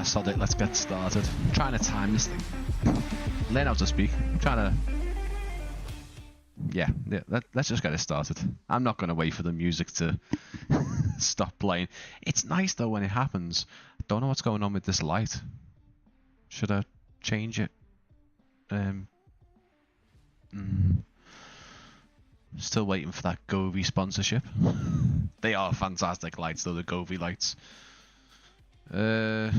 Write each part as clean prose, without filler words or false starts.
Sod it, let's get started. I'm trying to time this thing. Learn how to speak. I'm trying to... Yeah, let's just get it started. I'm not going to wait for the music to stop playing. It's nice, though, when it happens. I don't know what's going on with this light. Should I change it? Still waiting for that Govee sponsorship. They are fantastic lights, though, the Govee lights. I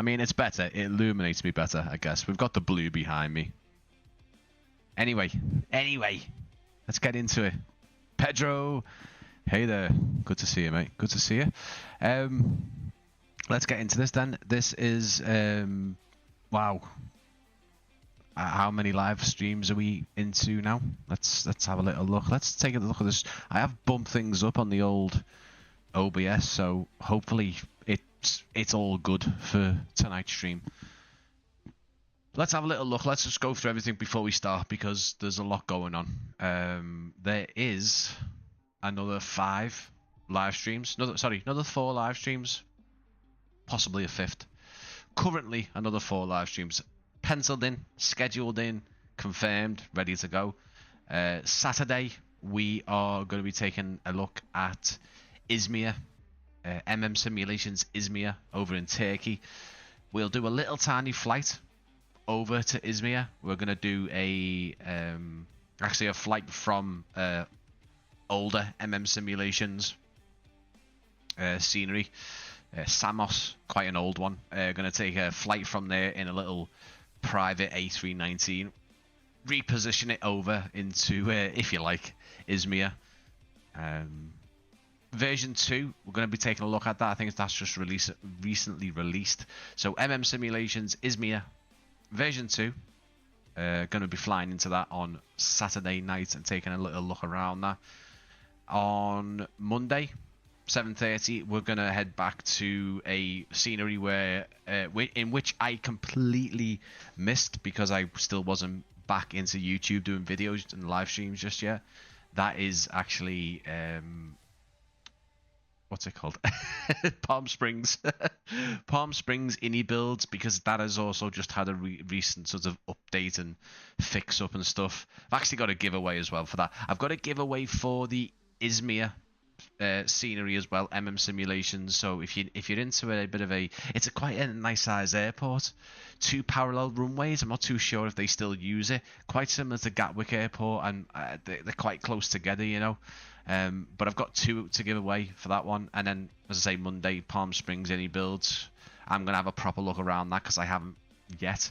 mean, it's better. It illuminates me better, I guess. We've got the blue behind me. Anyway, let's get into it. Pedro, hey there. Good to see you, mate. Good to see you. Let's get into this then. This is, wow. How many live streams are we into now? Let's have a little look. Let's take a look at this. I have bumped things up on the old OBS, so hopefully it's all good for tonight's stream. Let's have a little look. Let's just go through everything before we start because there's a lot going on. There is another 5 live streams. Another 4 live streams. Possibly a 5th. Currently, another 4 live streams. Penciled in, scheduled in, confirmed, ready to go. Saturday, we are going to be taking a look at Izmir, MM Simulations Izmir over in Turkey. We'll do a little tiny flight over to Izmir. We're going to do actually a flight from older MM Simulations scenery. Samos, quite an old one. Going to take a flight from there in a little private A319, reposition it over into, if you like, Izmir. Version 2, we're going to be taking a look at that. I think that's just recently released. So MM Simulations Izmir version 2. Going to be flying into that on Saturday night and taking a little look around that. On Monday, 7:30, we're going to head back to a scenery where in which I completely missed because I still wasn't back into YouTube doing videos and live streams just yet. That is actually what's it called? Palm Springs. Palm Springs Innie builds, because that has also just had a recent sort of update and fix up and stuff. I've actually got a giveaway as well for that. I've got a giveaway for the Izmir scenery as well, MM Simulations. So if you're into a bit of it's quite a nice size airport, 2 parallel runways. I'm not too sure if they still use it. Quite similar to Gatwick Airport, and they're quite close together, you know. But I've got 2 to give away for that one. And then, as I say, Monday, Palm Springs Innie builds. I'm gonna have a proper look around that because I haven't yet.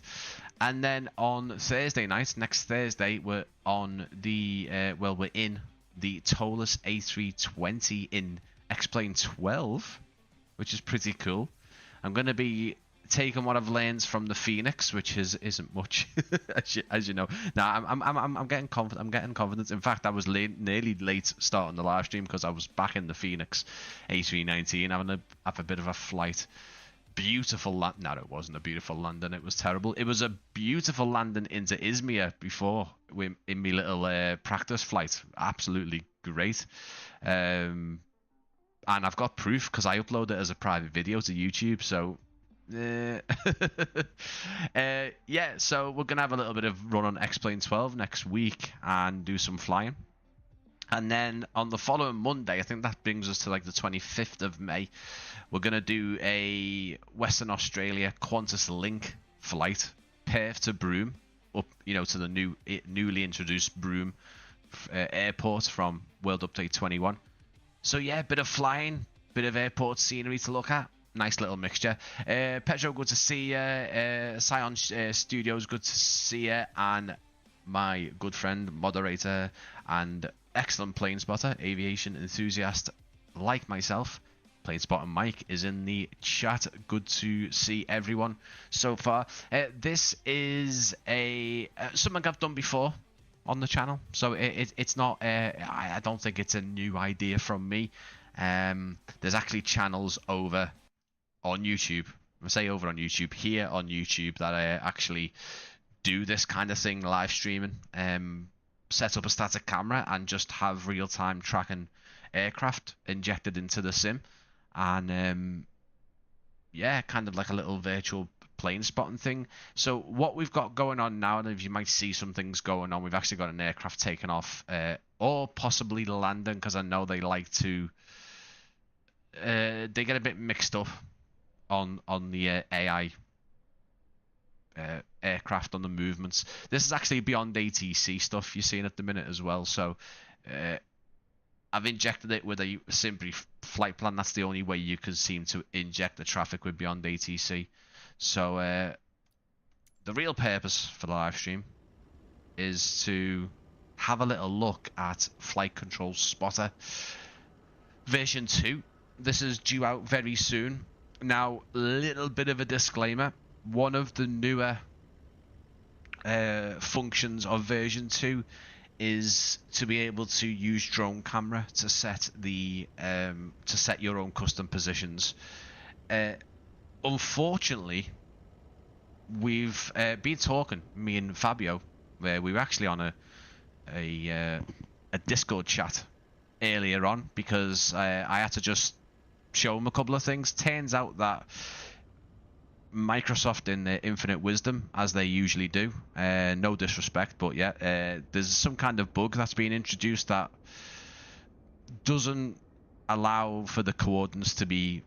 And then on Thursday night, next Thursday, we're on the we're in the Tolus A320 in X-Plane 12, which is pretty cool. I'm going to be taking what I've learned from the Phoenix, which isn't much, as you know. Now I'm getting confident. I'm getting confidence. In fact, I was nearly late starting the live stream because I was back in the Phoenix A319 having a bit of a flight. Beautiful land. No, it wasn't a beautiful landing. It was terrible. It was a beautiful landing into Izmir before in my little practice flight. Absolutely great. And I've got proof because I upload it as a private video to YouTube. So yeah. So we're gonna have a little bit of run on X-Plane 12 next week and do some flying. And then on the following Monday, I think that brings us to like the 25th of May, we're going to do a Western Australia Qantas Link flight, Perth to Broome, up, you know, to the newly introduced Broome airport from World Update 21. So yeah, bit of flying, bit of airport scenery to look at. Nice little mixture. Pedro, good to see you. Scion Studios, good to see you. And my good friend, moderator, and excellent plane spotter, aviation enthusiast like myself, plane spotter Mike, is in the chat. Good to see everyone so far. This is something I've done before on the channel, so it's not I don't think it's a new idea from me. There's actually channels over on YouTube, I say over on YouTube, here on YouTube, that I actually do this kind of thing, live streaming. Set up a static camera and just have real-time tracking aircraft injected into the sim, and yeah, kind of like a little virtual plane spotting thing. So what we've got going on now, and if you might see some things going on, we've actually got an aircraft taking off, or possibly landing, because I know they like to. They get a bit mixed up on the AI aircraft, on the movements. This is actually beyond ATC stuff you're seeing at the minute as well. So I've injected it with a simply flight plan. That's the only way you can seem to inject the traffic with beyond ATC. So the real purpose for the live stream is to have a little look at Flight Control Spotter version 2. This is due out very soon. Now, a little bit of a disclaimer. One of the newer functions of version 2 is to be able to use drone camera to set your own custom positions. Unfortunately, we've been talking, me and Fabio, where we were actually on a Discord chat earlier on, because I had to just show him a couple of things. Turns out that Microsoft, in their infinite wisdom, as they usually do, no disrespect, but yeah, there's some kind of bug that's been introduced that doesn't allow for the coordinates to be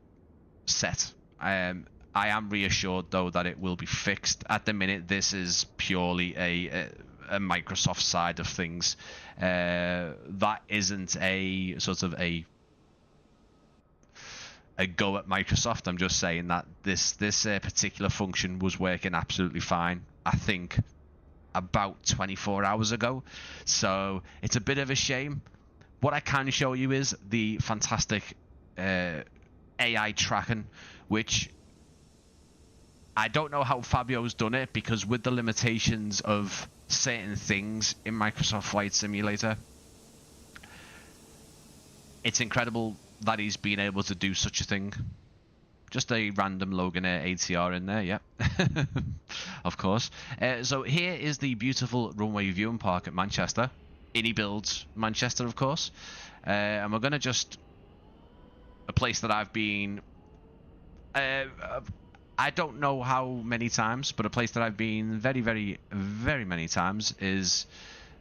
set. I am reassured though that it will be fixed. At the minute, this is purely a Microsoft side of things. That isn't a sort of a go at Microsoft. I'm just saying that this particular function was working absolutely fine, I think, about 24 hours ago. So it's a bit of a shame. What I can show you is the fantastic AI tracking, which I don't know how Fabio's done it, because with the limitations of certain things in Microsoft Flight Simulator, it's incredible that he's been able to do such a thing. Just a random Logan Air ATR in there, yeah. Of course. So here is the beautiful runway viewing park at Manchester. Innie Builds Manchester, of course. And we're going to just... a place that I've been... I don't know how many times, but a place that I've been very, very, very many times is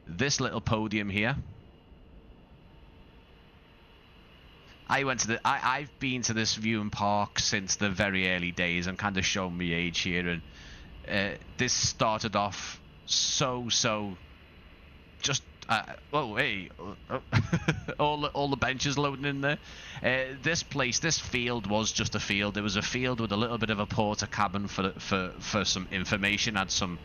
this little podium here. I've been to this viewing park since the very early days. I'm kind of showing my age here, and this started off so just hey, all the benches loading in there. This field was just a field. It was a field with a little bit of a porter cabin for some information. Had some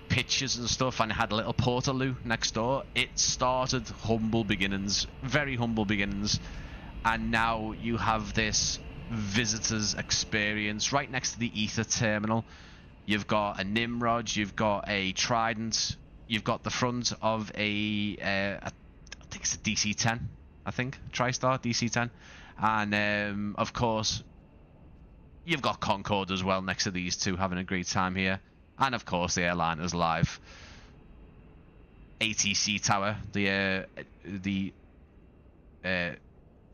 pictures and stuff, and it had a little portaloo next door. It started humble beginnings, very humble beginnings. And now you have this visitor's experience right next to the Ether terminal. You've got a Nimrod, you've got a Trident, you've got the front of I think it's a DC-10, TriStar DC-10. And of course, you've got Concorde as well next to these two, having a great time here. And of course, the Airliners Live ATC Tower, the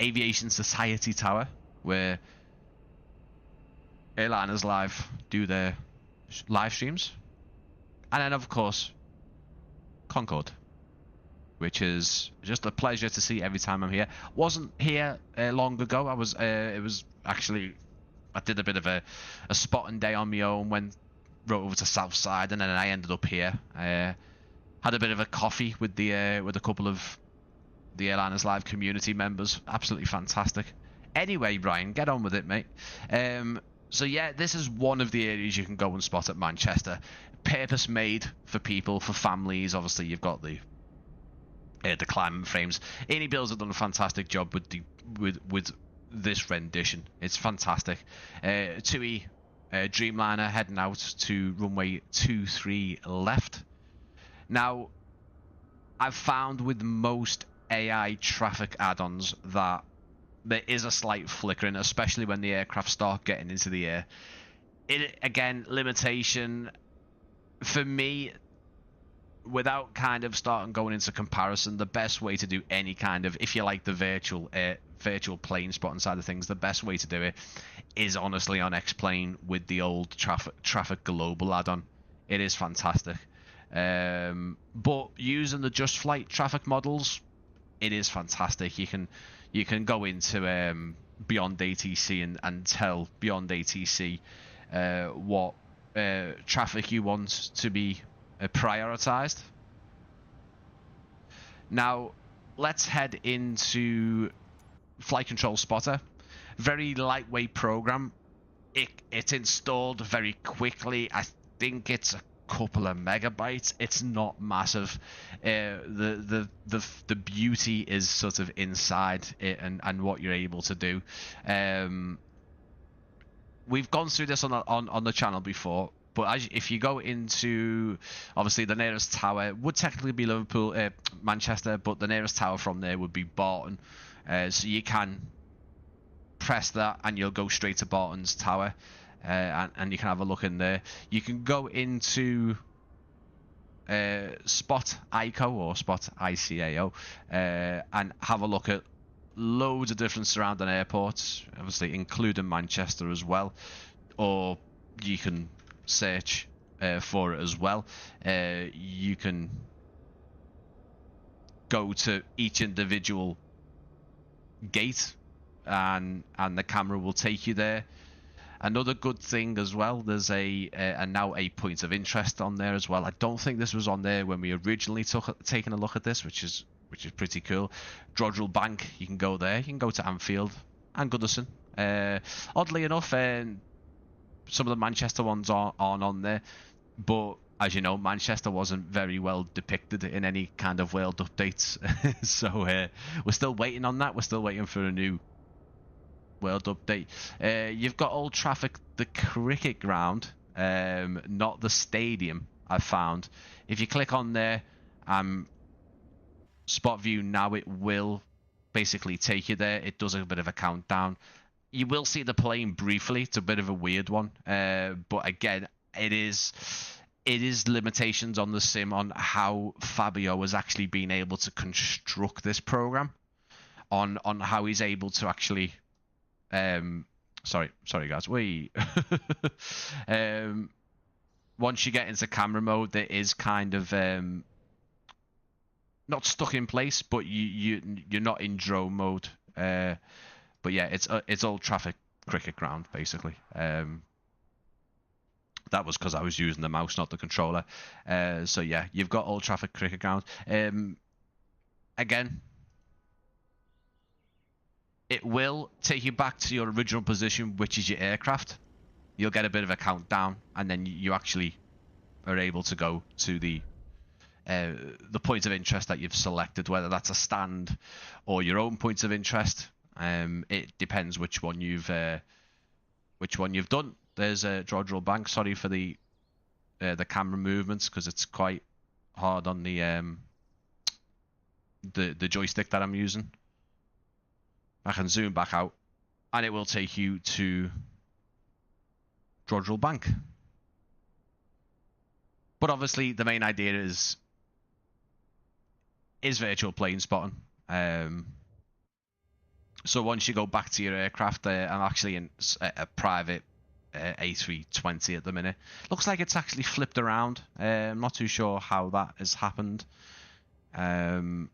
Aviation Society Tower, where Airliners Live do their live streams. And then, of course, Concorde, which is just a pleasure to see every time I'm here. Wasn't here long ago. It was actually, I did a bit of a spotting day on my own, rode over to Southside, and then I ended up here. Had a bit of a coffee with a couple of the Airliners Live community members. Absolutely fantastic. Anyway, Ryan, get on with it, mate. So yeah, this is one of the areas you can go and spot at Manchester. Purpose made for people, for families. Obviously, you've got the climbing frames. Innie Builds have done a fantastic job with this rendition. It's fantastic. TUI Dreamliner heading out to runway 23 left. Now, I've found with most AI traffic add-ons that there is a slight flickering, especially when the aircraft start getting into the air. Again, limitation for me, without kind of starting going into comparison, the best way to do any kind of, if you like the virtual virtual plane spotting side of things, the best way to do it is honestly on X-Plane with the old traffic global add-on. It is fantastic. But using the Just Flight traffic models, it is fantastic. You can go into Beyond ATC and tell Beyond ATC what traffic you want to be prioritized. Now, let's head into Flight Control Spotter. Very lightweight program. It's installed very quickly. I think it's a couple of megabytes. It's not massive. The beauty is sort of inside it and what you're able to do. We've gone through this on the channel before, but if you go into, obviously the nearest tower would technically be Liverpool, Manchester, but the nearest tower from there would be Barton. So you can press that and you'll go straight to Barton's tower. And you can have a look in there. You can go into Spot ICO or Spot ICAO and have a look at loads of different surrounding airports, obviously including Manchester as well. Or you can search for it as well. You can go to each individual gate and the camera will take you there. Another good thing as well, there's now a point of interest on there as well. I don't think this was on there when we originally taken a look at this, which is pretty cool. Drodrell Bank, you can go there. You can go to Anfield and Goodison. Oddly enough, some of the Manchester ones aren't on there, but as you know, Manchester wasn't very well depicted in any kind of world updates. So we're still waiting on that. We're still waiting for a new world update. You've got Old Trafford, the cricket ground, not the stadium. I've found if you click on there, spot view now, it will basically take you there. It does a bit of a countdown. You will see the plane briefly. It's a bit of a weird one, but again, it is limitations on the sim on how Fabio has actually been able to construct this program, on how he's able to actually sorry guys, once you get into camera mode, there is kind of not stuck in place, but you're not in drone mode. But yeah, it's Old Trafford cricket ground basically. That was because I was using the mouse, not the controller. So yeah, you've got Old Trafford cricket ground. Again, it will take you back to your original position, which is your aircraft. You'll get a bit of a countdown, and then you actually are able to go to the point of interest that you've selected, whether that's a stand or your own points of interest. It depends which one you've done. There's a Drodrell Bank. Sorry for the camera movements, because it's quite hard on the joystick that I'm using. I can zoom back out, and it will take you to Drodrell Bank. But obviously, the main idea is virtual plane spotting. So once you go back to your aircraft, I'm actually in a private A320 at the minute. Looks like it's actually flipped around. I'm not too sure how that has happened. But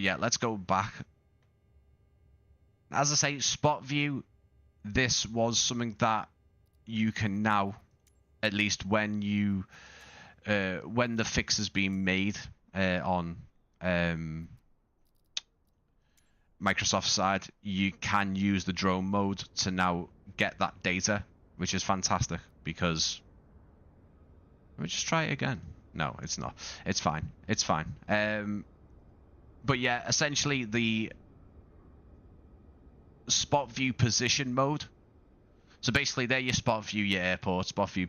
yeah, let's go back. As I say, spot view, this was something that you can now, at least when the fix has been made on Microsoft's side, you can use the drone mode to now get that data, which is fantastic. Because let me just try it again. No, it's not. It's fine. It's fine. But yeah, essentially the spot view position mode. So basically, there you spot view your airport, spot view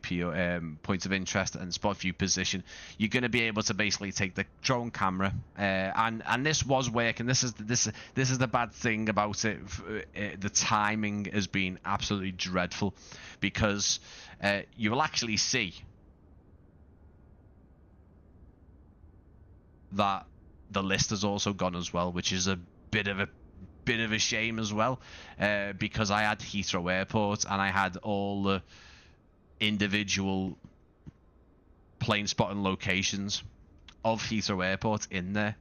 points of interest, and spot view position. You're going to be able to basically take the drone camera, and this was working. This is the bad thing about it. The timing has been absolutely dreadful, because you will actually see that the list has also gone as well, which is a bit of a shame as well, because I had Heathrow Airport and I had all the individual plane spotting locations of Heathrow Airport in there,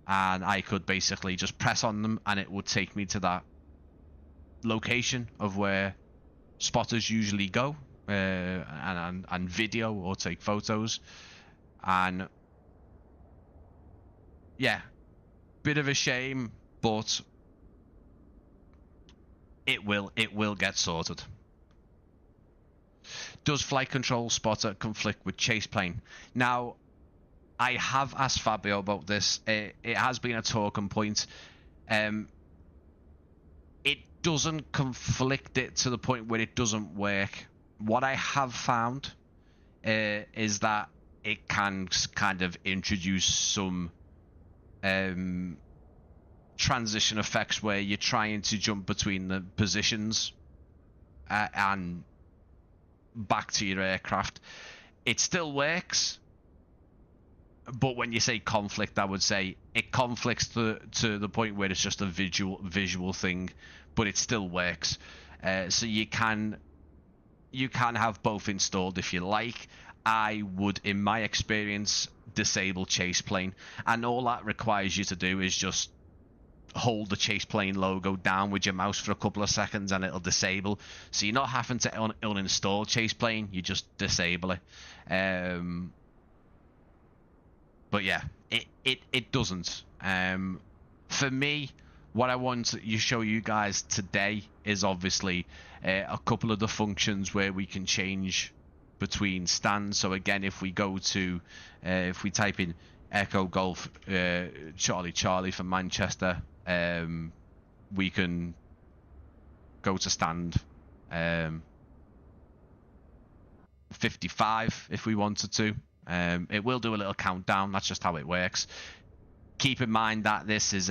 and I could basically just press on them and it would take me to that location of where spotters usually go, and video or take photos. And yeah, bit of a shame, but it will get sorted. Does flight control spotter conflict with chase plane? Now, I have asked Fabio about this. It has been a talking point. It doesn't conflict it to the point where it doesn't work. What I have found is that it can kind of introduce some transition effects where you're trying to jump between the positions and back to your aircraft. It still works, but when you say conflict, I would say it conflicts to the point where it's just a visual thing, but it still works. So you can have both installed if you like. I would, in my experience, disable chase plane, and all that requires you to do is just hold the chase plane logo down with your mouse for a couple of seconds and it'll disable. So you're not having to uninstall chase plane, you just disable it. But yeah, it doesn't. For me, what I want to show you guys today is obviously a couple of the functions where we can change between stands. So again, if we go to if we type in Echo Golf Charlie Charlie for Manchester, we can go to stand 55 if we wanted to. It will do a little countdown. That's just how it works. Keep in mind that this is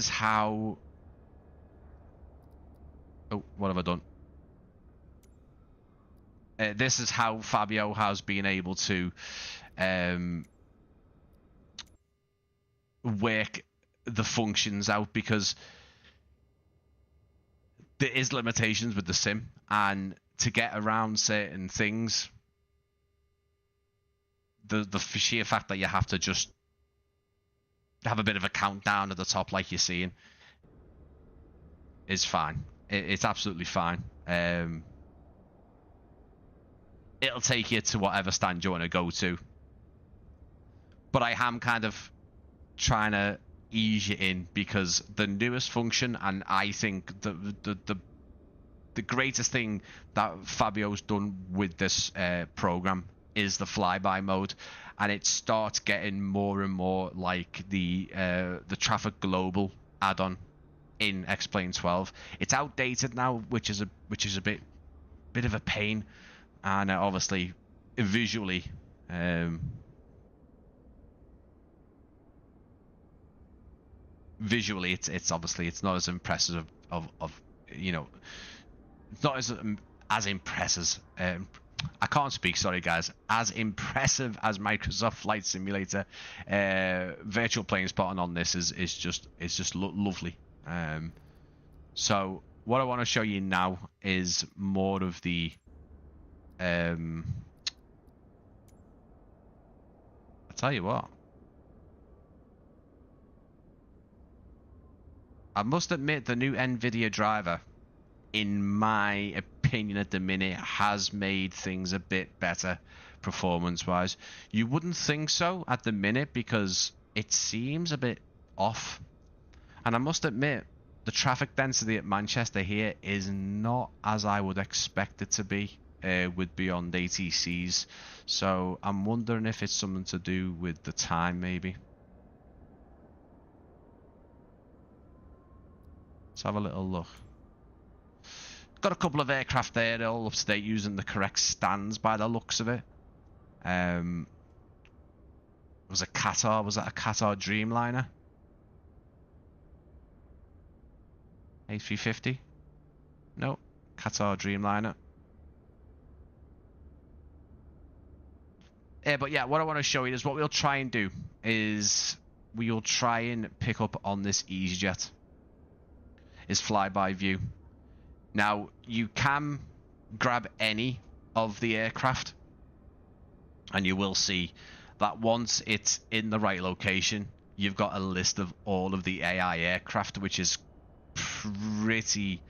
how. Oh, what have I done? This is how Fabio has been able to work the functions out, because there is limitations with the sim, and to get around certain things, the sheer fact that you have to just have a bit of a countdown at the top like you're seeing is fine. It's absolutely fine. It'll take you to whatever stand you want to go to. But I am kind of trying to ease you in, because the newest function, and I think the greatest thing that Fabio's done with this program is the flyby mode, and it starts getting more and more like the Traffic Global add-on in X-Plane 12. It's outdated now, which is a bit of a pain, and obviously visually it's obviously it's not as impressive of you know, it's not as impressive. I can't speak, sorry guys. As impressive as Microsoft Flight Simulator. Virtual plane spotting on this is just lovely. So what I want to show you now is more of the I tell you what, I must admit the new NVIDIA driver, in my opinion at the minute, has made things a bit better performance-wise. You wouldn't think so at the minute, because it seems a bit off. And I must admit, the traffic density at Manchester here is not as I would expect it to be with Beyond ATCs. So I'm wondering if it's something to do with the time, maybe. Let's have a little look. Got a couple of aircraft there, they're all up to date, using the correct stands by the looks of it. Was a Qatar, was that a Qatar Dreamliner? A350? No, Qatar Dreamliner. But yeah, what I want to show you is what we'll try and do is we'll try and pick up on this EasyJet is flyby view. Now, you can grab any of the aircraft, and you will see that once it's in the right location, you've got a list of all of the AI aircraft, which is pretty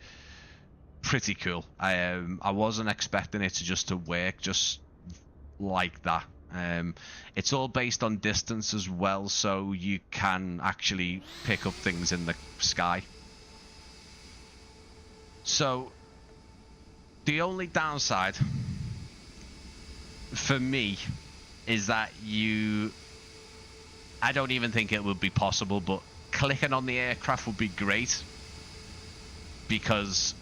cool. I wasn't expecting it to work just like that. It's all based on distance as well, so you can actually pick up things in the sky. So the only downside for me is that I don't even think it would be possible, but clicking on the aircraft would be great, because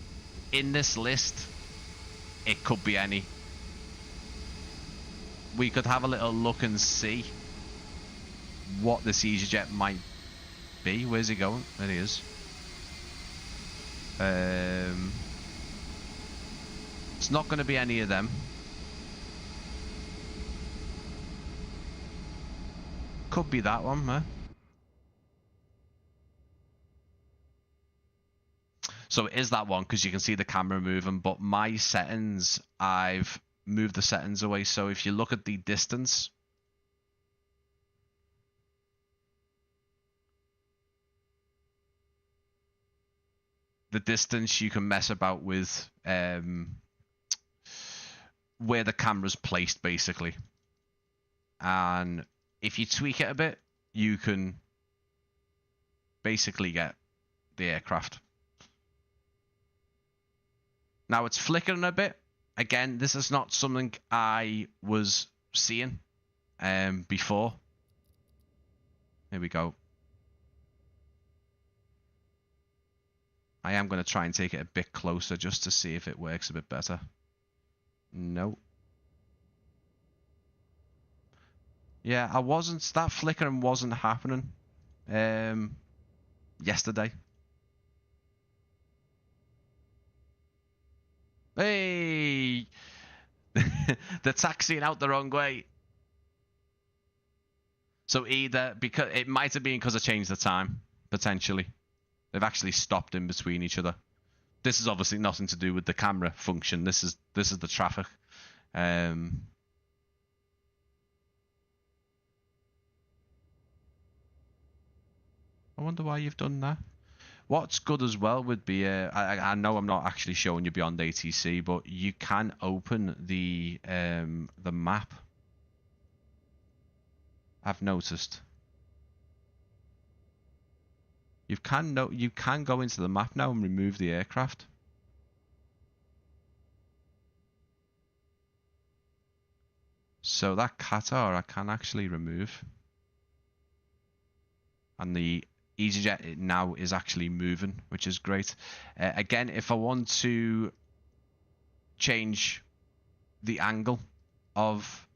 in this list it could be any. We could have a little look and see what this EasyJet might be. Where's he going? There he is. It's not going to be any of them. Could be that one, huh? So it is that one, because you can see the camera moving, but my settings, I've moved the settings away. So if you look at the distance, you can mess about with where the camera's placed, basically. And if you tweak it a bit, you can basically get the aircraft. Now it's flickering a bit. Again, this is not something I was seeing before. Here we go. I am going to try and take it a bit closer just to see if it works a bit better. No. Yeah, that flickering wasn't happening yesterday. Hey! They're taxiing out the wrong way. So either, because it might have been because I changed the time, potentially. They've actually stopped in between each other. This is obviously nothing to do with the camera function. This is the traffic. I wonder why you've done that. What's good as well would be, I know I'm not actually showing you beyond ATC, but you can open the map. I've noticed. You can go into the map now and remove the aircraft. So that Qatar I can actually remove. And the EasyJet now is actually moving, which is great. Again, if I want to change the angle of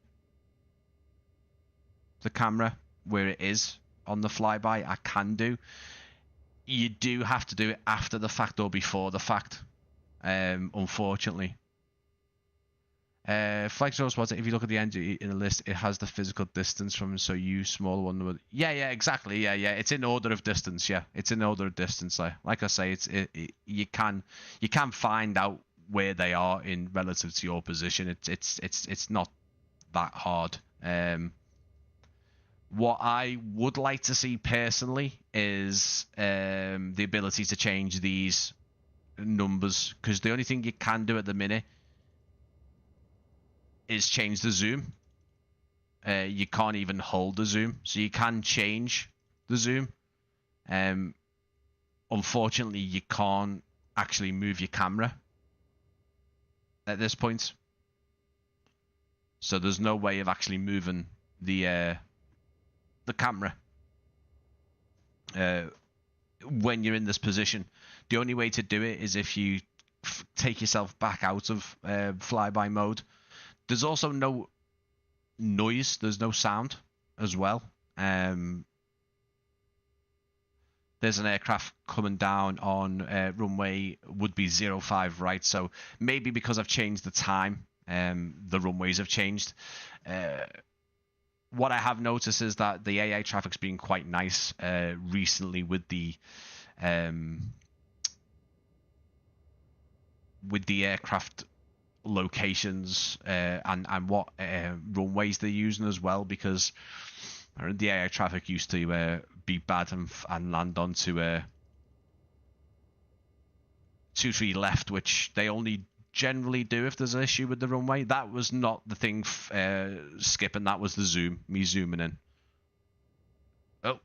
the camera where it is on the flyby, I can do. You do have to do it after the fact or before the fact, unfortunately. Flight controls was it? If you look at the end in the list, it has the physical distance from, so you smaller one. Yeah, exactly. Yeah. It's in order of distance. Yeah, it's in order of distance. Like I say, you can find out where they are in relative to your position. It's not that hard. What I would like to see personally is the ability to change these numbers, because the only thing you can do at the minute is change the zoom. You can't even hold the zoom, so you can change the zoom. Unfortunately, you can't actually move your camera at this point, so there's no way of actually moving the camera when you're in this position. The only way to do it is if you take yourself back out of flyby mode. There's also no noise. There's no sound as well. There's an aircraft coming down on runway would be 05 right. So maybe because I've changed the time, the runways have changed. what I have noticed is that the AI traffic's been quite nice recently with the aircraft locations and what runways they're using as well, because the AI traffic used to be bad and land onto 2-3 left, which they only generally do if there's an issue with the runway. That was not the thing skipping, that was the me zooming in. Oh.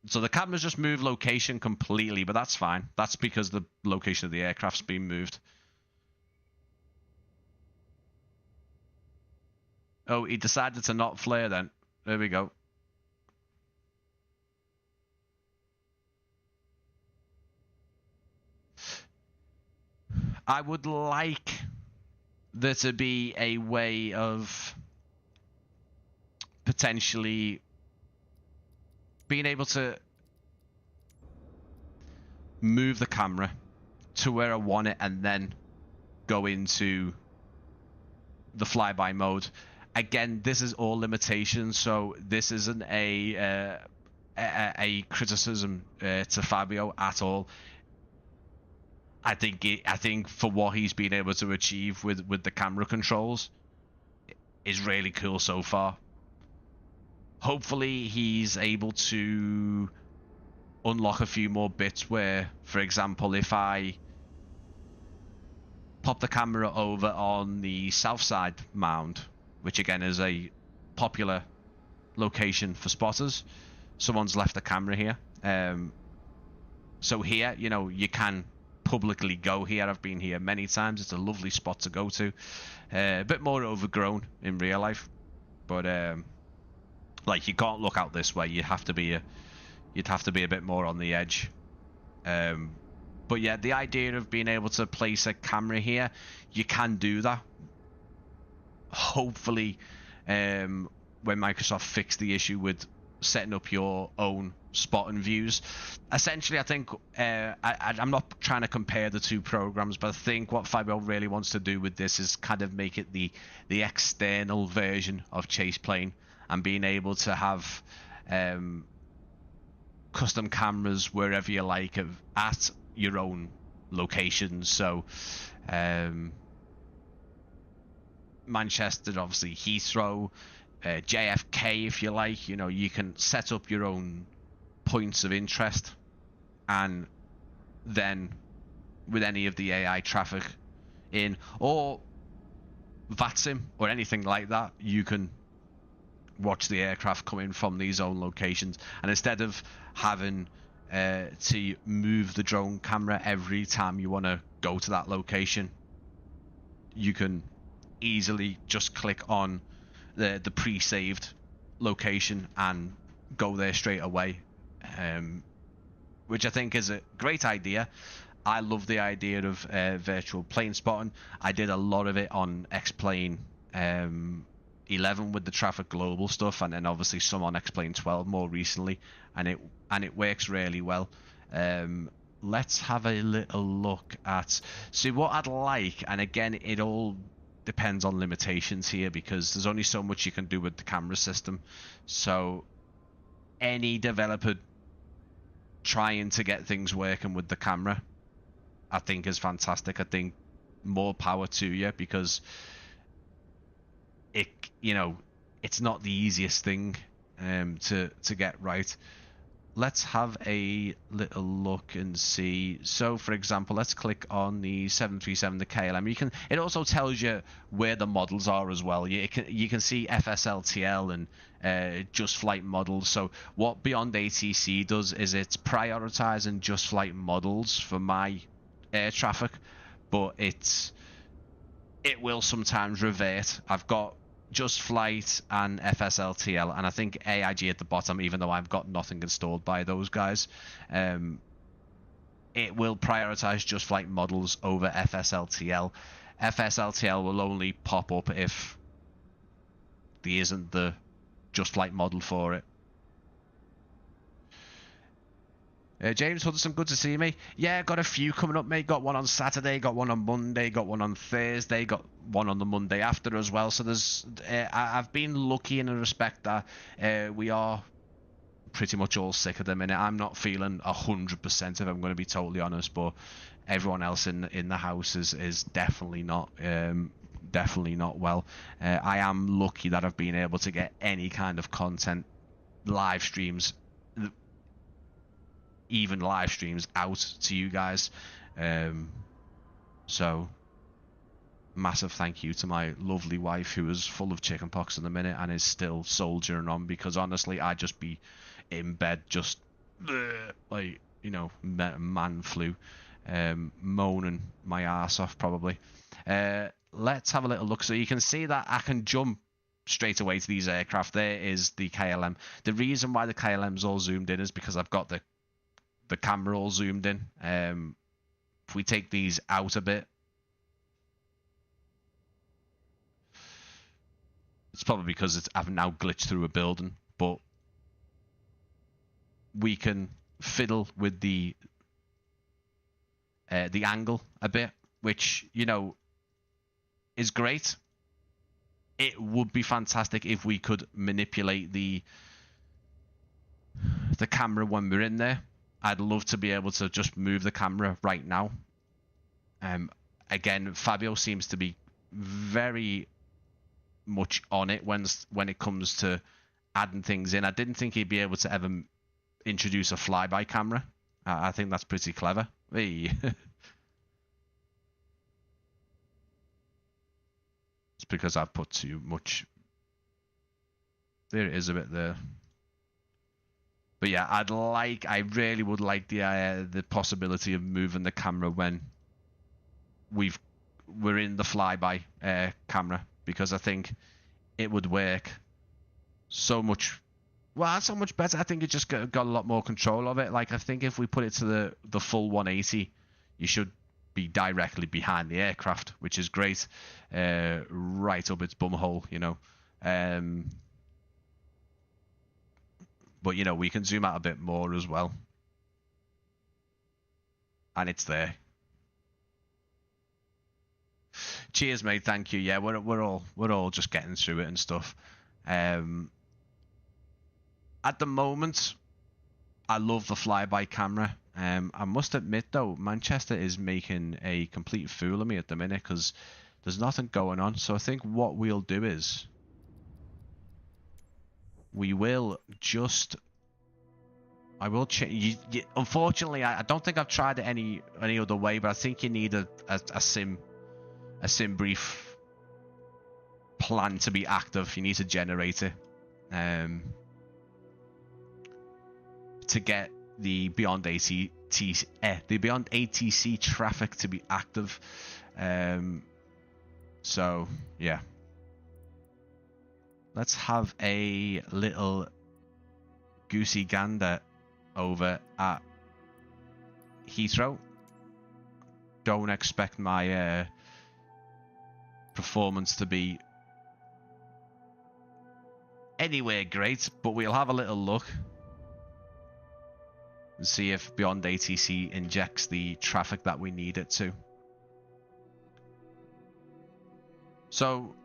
So the camera's just moved location completely, but that's fine. That's because the location of the aircraft's been moved. Oh, he decided to not flare then. There we go. I would like there to be a way of potentially being able to move the camera to where I want it and then go into the flyby mode. Again, this is all limitations, so this isn't a criticism to Fabio at all. I think for what he's been able to achieve with the camera controls is really cool so far. Hopefully he's able to unlock a few more bits where, for example, if I pop the camera over on the south side mound, which again is a popular location for spotters, someone's left the camera here. So here, you know, you can publicly go here. I've been here many times. It's a lovely spot to go to. A bit more overgrown in real life, but like, you can't look out this way. You'd have to be a bit more on the edge. But yeah, the idea of being able to place a camera here, you can do that. Hopefully, when Microsoft fix the issue with setting up your own spotting views. Essentially, I think I'm not trying to compare the two programs, but I think what Fabio really wants to do with this is kind of make it the external version of Chase Plane, and being able to have custom cameras wherever you like at your own locations. So Manchester, obviously Heathrow, JFK, if you like. You know, you can set up your own points of interest, and then with any of the AI traffic in, or VATSIM or anything like that, you can watch the aircraft coming from these own locations. And instead of having to move the drone camera every time you want to go to that location, you can easily just click on the pre-saved location and go there straight away, which I think is a great idea. I love the idea of virtual plane spotting. I did a lot of it on X-Plane 11 with the Traffic Global stuff, and then obviously some on X-Plane 12 more recently, and it works really well. Let's have a little look at what I'd like, and again, it all depends on limitations here, because there's only so much you can do with the camera system. So any developer trying to get things working with the camera, I think is fantastic. I think more power to you, because it's not the easiest thing to get right. Let's have a little look and see. So, for example, let's click on the 737, the KLM. It also tells you where the models are as well. You can see FSLTL and just flight models. So what Beyond ATC does is it's prioritizing just flight models for my air traffic, but it will sometimes revert. I've got Just Flight and FSLTL, and I think AIG at the bottom, even though I've got nothing installed by those guys. It will prioritize Just Flight models over FSLTL. FSLTL will only pop up if there isn't the Just Flight model for it. James Hudson, good to see me. Yeah, got a few coming up, mate. Got one on Saturday, got one on Monday, got one on Thursday, got one on the Monday after as well. So there's, I've been lucky in a respect that we are pretty much all sick at the minute. I'm not feeling 100% if I'm going to be totally honest, but everyone else in the house is definitely not well. I am lucky that I've been able to get any kind of content, live streams, even live streams out to you guys. So massive thank you to my lovely wife, who is full of chickenpox in the minute and is still soldiering on, because honestly I'd just be in bed just like, you know, man flu, moaning my ass off probably. Let's have a little look. So you can see that I can jump straight away to these aircraft. There is the KLM. The reason why the KLM's all zoomed in is because I've got the camera all zoomed in. If we take these out a bit, it's probably because I've now glitched through a building, but we can fiddle with the angle a bit, which, you know, is great. It would be fantastic if we could manipulate the camera when we're in there. I'd love to be able to just move the camera right now. Again, Fabio seems to be very much on it when it comes to adding things in. I didn't think he'd be able to ever introduce a flyby camera. I think that's pretty clever. Hey. It's because I've put too much. There it is a bit there. But yeah, I really would like the possibility of moving the camera when we're in the flyby camera, because I think it would work so much better. I think it just got a lot more control of it. Like, I think if we put it to the full 180, you should be directly behind the aircraft, which is great, right up its bumhole, you know. But, you know, we can zoom out a bit more as well. And it's there. Cheers, mate. Thank you. Yeah, we're all just getting through it and stuff. At the moment, I love the flyby camera. I must admit, though, Manchester is making a complete fool of me at the minute because there's nothing going on. So I think what we'll do is we will just... I will change. Unfortunately, I don't think I've tried it any other way, but I think you need a sim brief plan to be active. You need to generate it to get the beyond ATC traffic to be active. So yeah, let's have a little goosey gander over at Heathrow. Don't expect my performance to be anywhere great, but we'll have a little look and see if Beyond ATC injects the traffic that we need it to. So,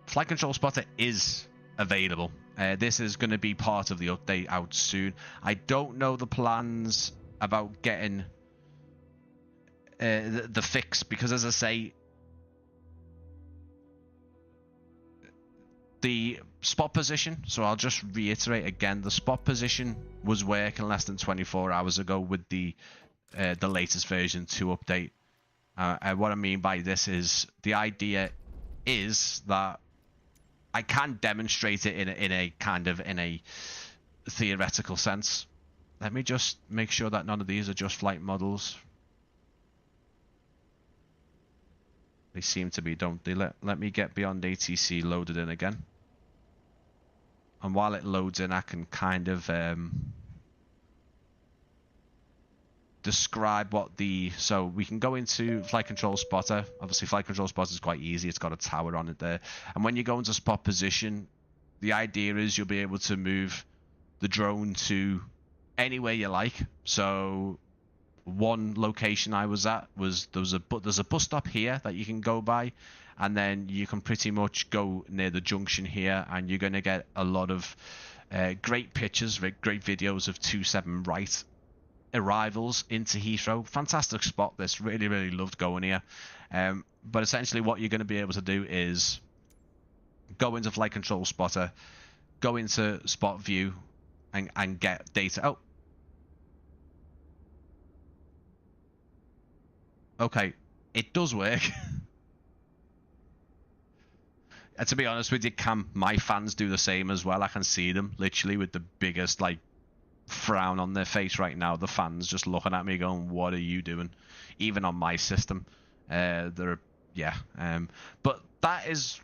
Flight Control Spotter is available. This is going to be part of the update out soon. I don't know the plans about getting the fix, because, as I say, the spot position, so I'll just reiterate again, the spot position was working less than 24 hours ago with the latest version 2 update. And what I mean by this is, the idea is that I can demonstrate it in a theoretical sense. Let me just make sure that none of these are just flight models. They seem to be, don't they? Let me get Beyond ATC loaded in again. And while it loads in, I can kind of describe what the... So we can go into Flight Control Spotter. Obviously, Flight Control Spotter is quite easy. It's got a tower on it there. And when you go into spot position, the idea is you'll be able to move the drone to anywhere you like. So one location I was at was there's a bus stop here that you can go by, and then you can pretty much go near the junction here, and you're going to get a lot of great pictures, great videos of 27 right arrivals into Heathrow. Fantastic spot. This really loved going here. But essentially, what you're going to be able to do is go into Flight Control Spotter, go into Spot View, and get data. Oh. Okay, it does work. And to be honest with you, Cam, my fans do the same as well. I can see them literally with the biggest like frown on their face right now. The fans just looking at me going, "What are you doing?" Even on my system, they're but that is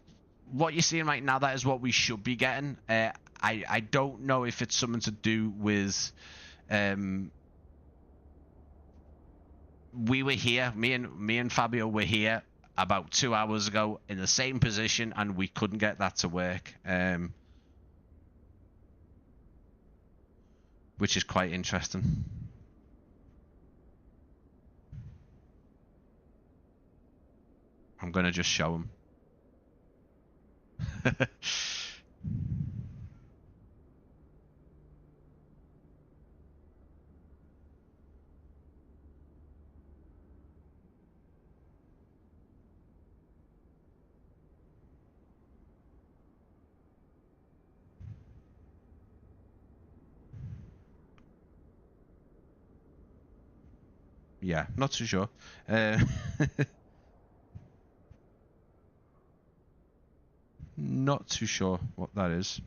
what you're seeing right now. That is what we should be getting. I don't know if it's something to do with we were here, me and Fabio were here about 2 hours ago in the same position, and we couldn't get that to work, which is quite interesting. I'm gonna just show him. Yeah, not too sure. Not too sure what that is.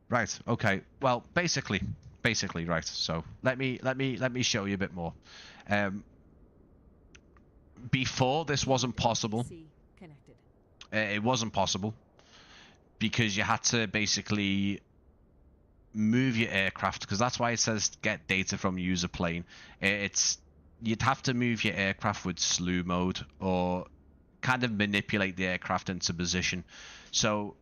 Right. Okay. Well, basically, right. So let me show you a bit more. Before this wasn't possible. It wasn't possible because you had to basically move your aircraft, because that's why it says get data from user plane. You'd have to move your aircraft with slew mode or kind of manipulate the aircraft into position. So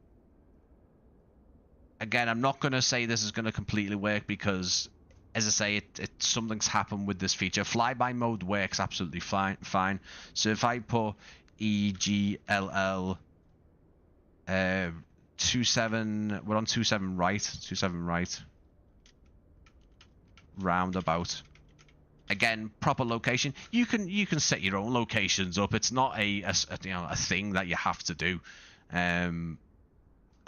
again, I'm not going to say this is going to completely work because, as I say, something's happened with this feature. Flyby mode works absolutely fine. So if I put EGLL 27, we're on 27 right, roundabout. Again, proper location. You can set your own locations up. It's not a thing that you have to do.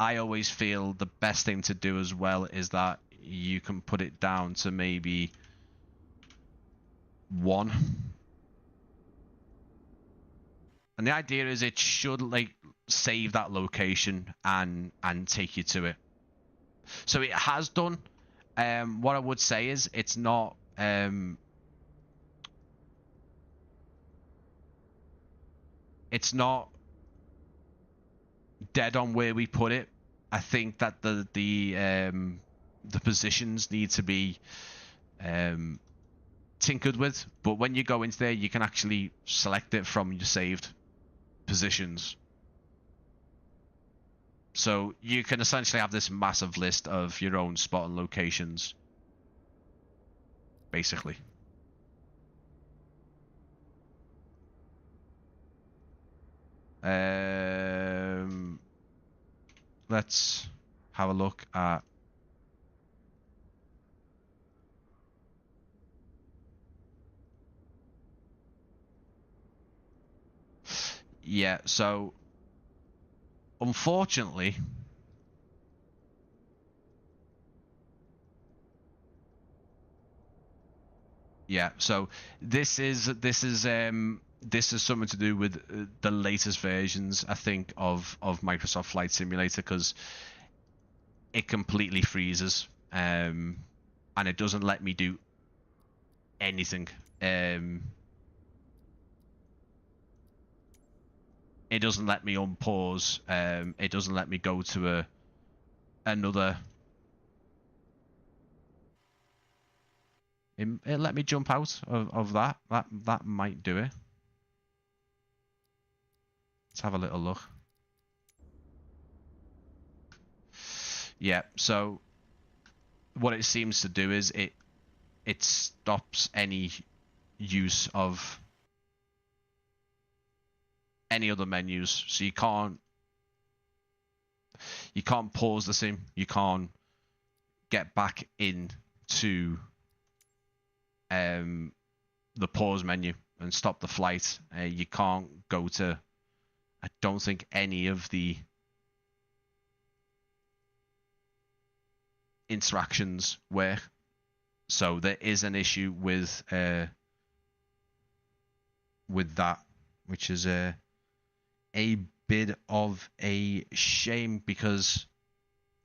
I always feel the best thing to do as well is that you can put it down to maybe 1. And the idea is it should like save that location and take you to it. So it has done. What I would say is it's not dead on where we put it. I think that the positions need to be tinkered with, but when you go into there, you can actually select it from your saved positions. So you can essentially have this massive list of your own spot and locations, basically. Let's have a look at so unfortunately so this is something to do with the latest versions, I think, of Microsoft Flight Simulator, because it completely freezes and it doesn't let me do anything. It doesn't let me unpause. It doesn't let me go to another it let me jump out of that. That might do it. Let's have a little look. Yeah, so what it seems to do is it stops any use of any other menus. So you can't pause the sim. You can't get back into the pause menu and stop the flight. You can't go to, I don't think, any of the interactions work. So there is an issue with that, which is a bit of a shame because,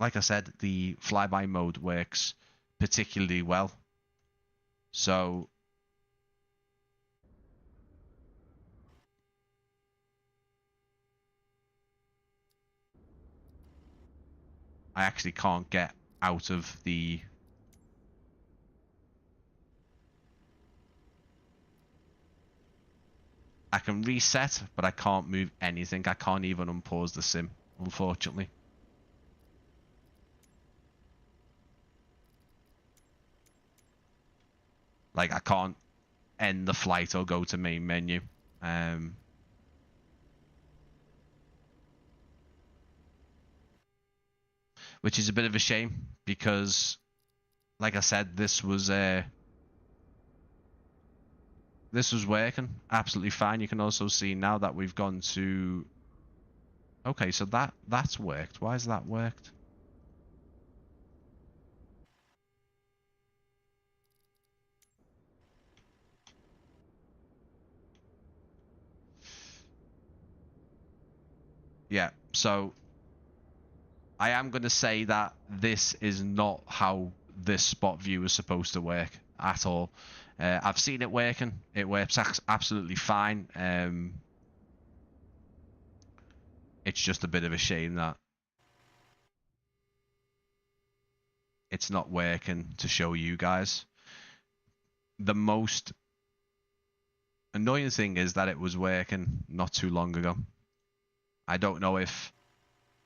like I said, the flyby mode works particularly well. So I actually can't get out of the I can reset, but I can't move anything. I can't even unpause the sim, unfortunately. Like, I can't end the flight or go to main menu. Which is a bit of a shame because, like I said, this was working absolutely fine. You can also see now that we've gone to... Okay, so that's worked. Why has that worked? Yeah, so I am going to say that this is not how this spot view is supposed to work at all. I've seen it working. It works absolutely fine. It's just a bit of a shame that it's not working to show you guys. The most annoying thing is that it was working not too long ago. I don't know if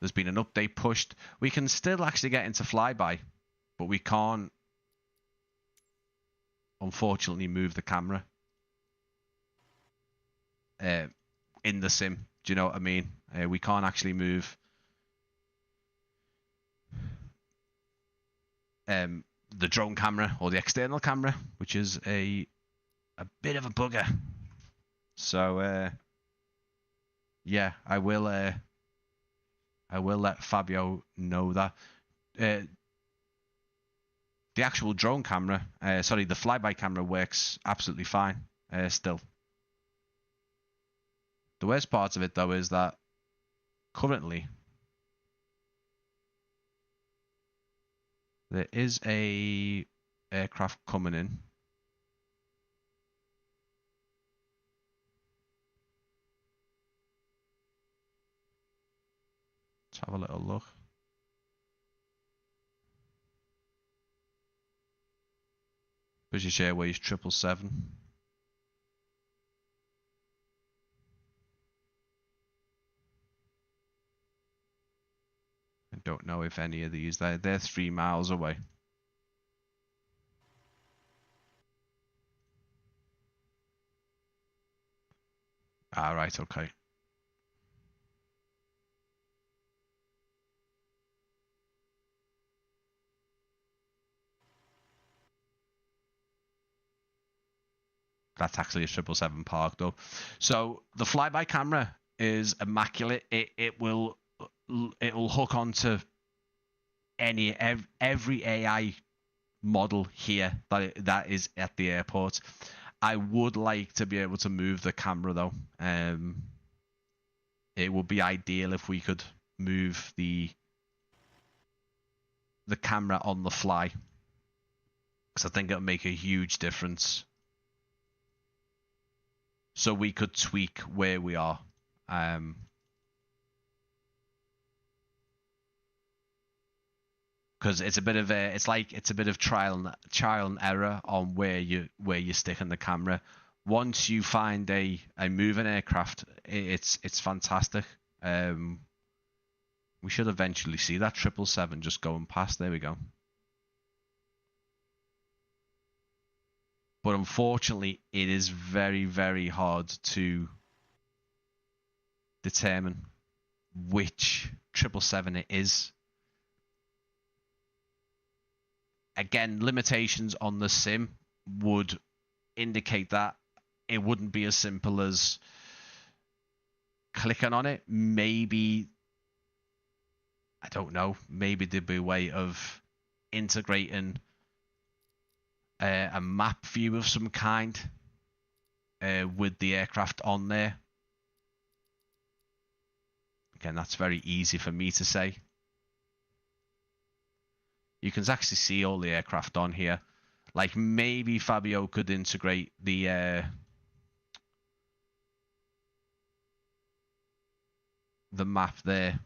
there's been an update pushed. We can still actually get into flyby, but we can't, unfortunately, move the camera in the sim. Do you know what I mean? We can't actually move the drone camera or the external camera, which is a bit of a bugger. So yeah, I will let Fabio know that. The actual drone camera, sorry, the flyby camera works absolutely fine still. The worst part of it, though, is that currently there is a aircraft coming in. Let's have a little look. British Airways 777. I don't know if any of these, they're 3 miles away. Ah, right, okay. That's actually a 777 park, though. So the flyby camera is immaculate. It'll hook onto every AI model here that is at the airport. I would like to be able to move the camera, though. It would be ideal if we could move the camera on the fly, because I think it would make a huge difference. So we could tweak where we are. Because because it's a bit of trial and error on where you're sticking the camera. Once you find a moving aircraft, it's fantastic. We should eventually see that 777 just going past. There we go. But unfortunately, it is very, very hard to determine which 777 it is. Again, limitations on the sim would indicate that it wouldn't be as simple as clicking on it. Maybe, I don't know, maybe there'd be a way of integrating a map view of some kind with the aircraft on there. Again, that's very easy for me to say. You can actually see all the aircraft on here. Like maybe Fabio could integrate the map there,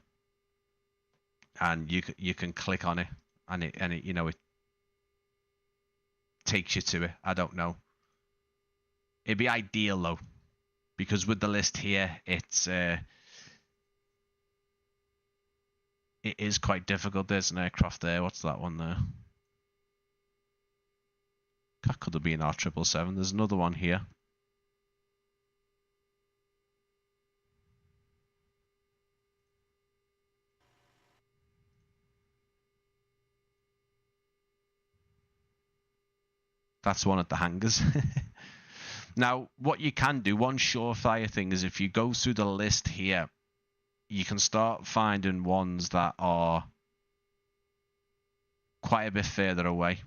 and you can click on it, and it you know, it takes you to it. I don't know. It'd be ideal though, because with the list here, it is quite difficult. There's an aircraft there. What's that one there? That could have been our 777. There's another one here. That's one at the hangars. Now, what you can do, one surefire thing, is if you go through the list here, you can start finding ones that are quite a bit further away.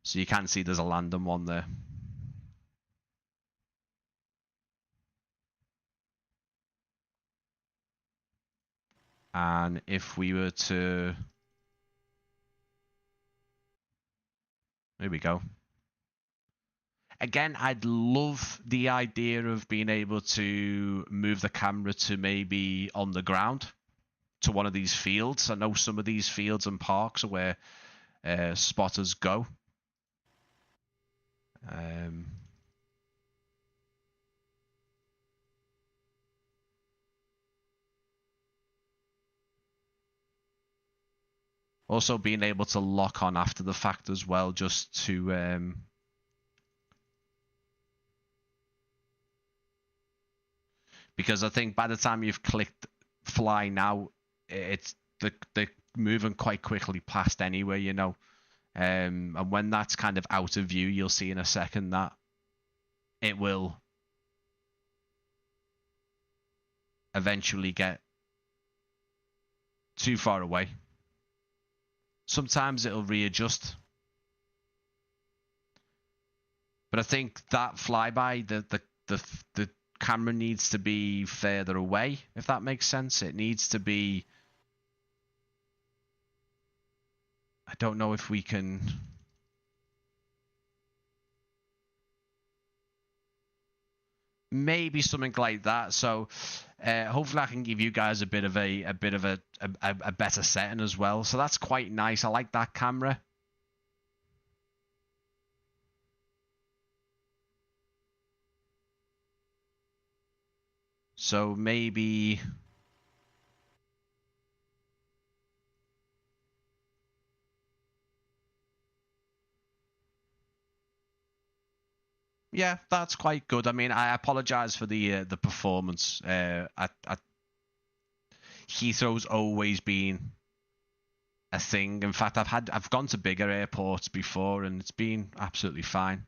So you can see there's a Landon one there. And if we were to... There we go. Again, I'd love the idea of being able to move the camera to maybe on the ground to one of these fields. I know some of these fields and parks are where spotters go. Also being able to lock on after the fact as well, just to because I think by the time you've clicked fly now, it's they're moving quite quickly past anyway, you know. And when that's kind of out of view, you'll see in a second that it will eventually get too far away. Sometimes it'll readjust. But I think that flyby, the camera needs to be further away, if that makes sense. It needs to be... I don't know if we can... Maybe something like that. So hopefully I can give you guys a bit of a better setting as well. So that's quite nice. I like that camera. So maybe... Yeah, that's quite good. I mean, I apologize for the performance. At Heathrow's always been a thing. In fact, I've gone to bigger airports before, and it's been absolutely fine.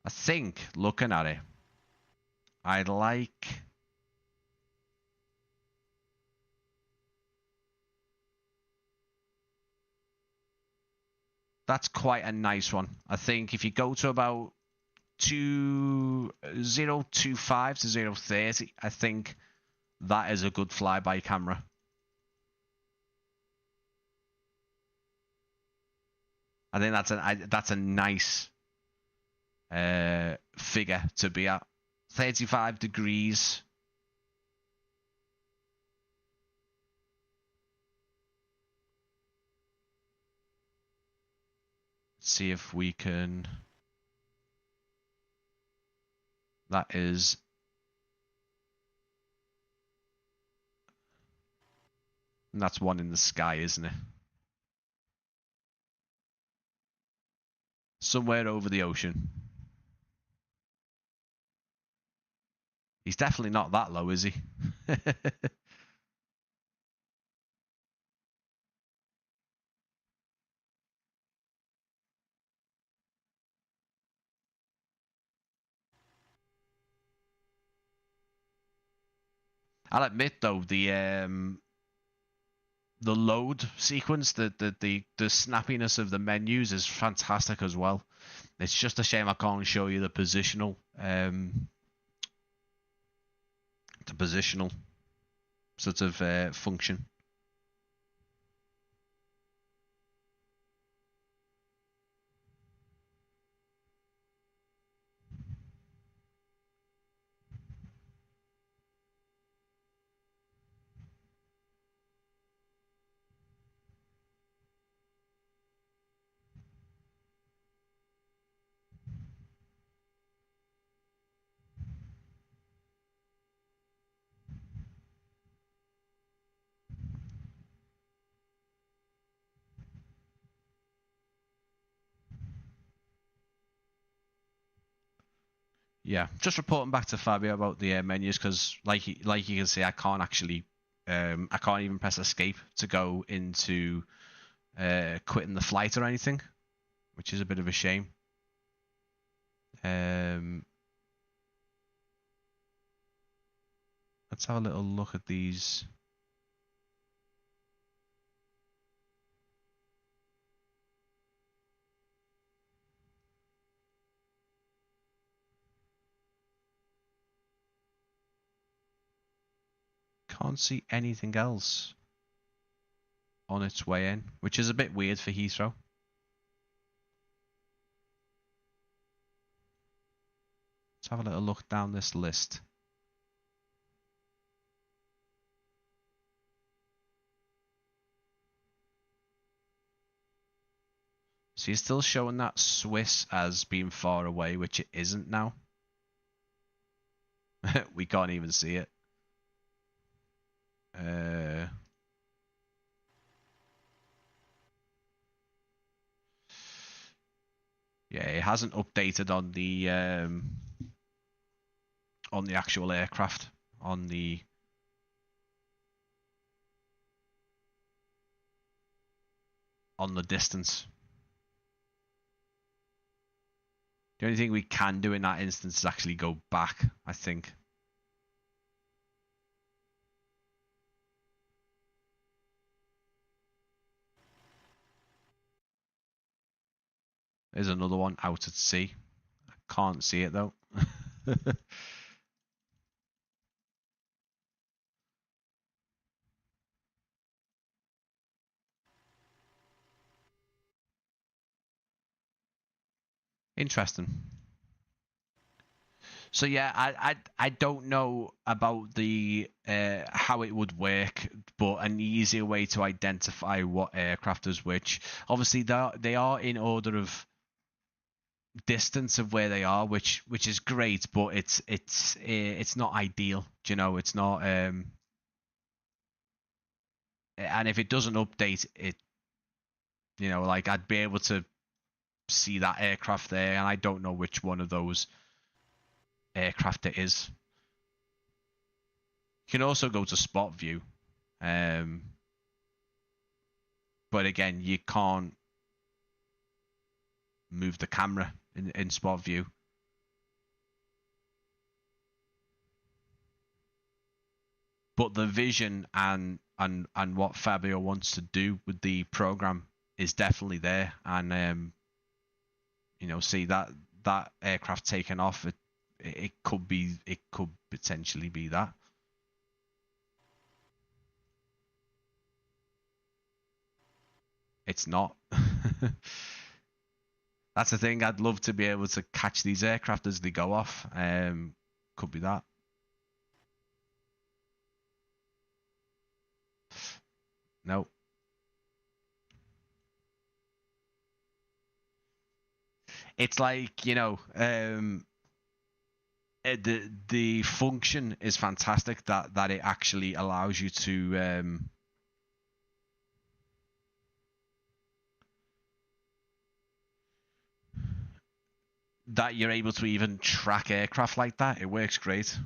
I think, looking at it, I'd like... That's quite a nice one. I think if you go to about 0.25 to 0.30, I think that is a good flyby camera. I think that's a nice figure to be at. 35 degrees. See if we can. That is. And that's one in the sky, isn't it? Somewhere over the ocean. He's definitely not that low, is he? I'll admit though, the load sequence, the snappiness of the menus is fantastic as well. It's just a shame I can't show you the positional sort of function. Yeah, just reporting back to Fabio about the menus because, like you can see, I can't actually, I can't even press escape to go into quitting the flight or anything, which is a bit of a shame. Let's have a little look at these. Can't see anything else on its way in, which is a bit weird for Heathrow. Let's have a little look down this list. So you're still showing that Swiss as being far away, which it isn't now. We can't even see it. Yeah, it hasn't updated on the actual aircraft on the distance. The only thing we can do in that instance is actually go back, I think. There's another one out at sea. I can't see it though. Interesting. So yeah, I don't know about the how it would work, but an easier way to identify what aircraft is which. Obviously, they are in order of distance of where they are, which is great, but it's not ideal. You know, it's not. And if it doesn't update it, you know, like I'd be able to see that aircraft there, and I don't know which one of those aircraft it is. You can also go to spot view, but again, you can't move the camera in spot view. But the vision and what Fabio wants to do with the program is definitely there, and you know, see that aircraft taken off, it could potentially be that. It's not. That's the thing. I'd love to be able to catch these aircraft as they go off. Could be that. No. It's like, the function is fantastic that it actually allows you to that you're able to even track aircraft like that. It works great.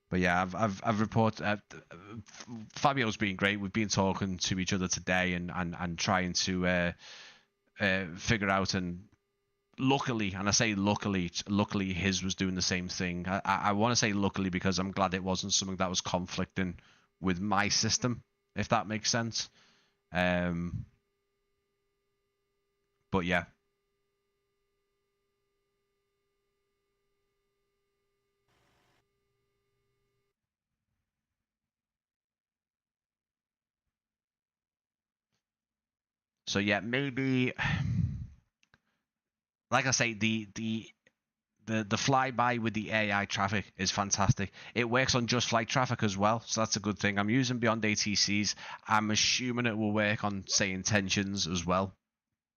But yeah, I've reported. Fabio's been great. We've been talking to each other today and trying to figure out. And luckily, and I say luckily his was doing the same thing. I want to say luckily because I'm glad it wasn't something that was conflicting with my system, if that makes sense. But yeah. So yeah, maybe like I say, the flyby with the AI traffic is fantastic. It works on just flight traffic as well, so that's a good thing. I'm using Beyond ATCs. I'm assuming it will work on, say, intentions as well,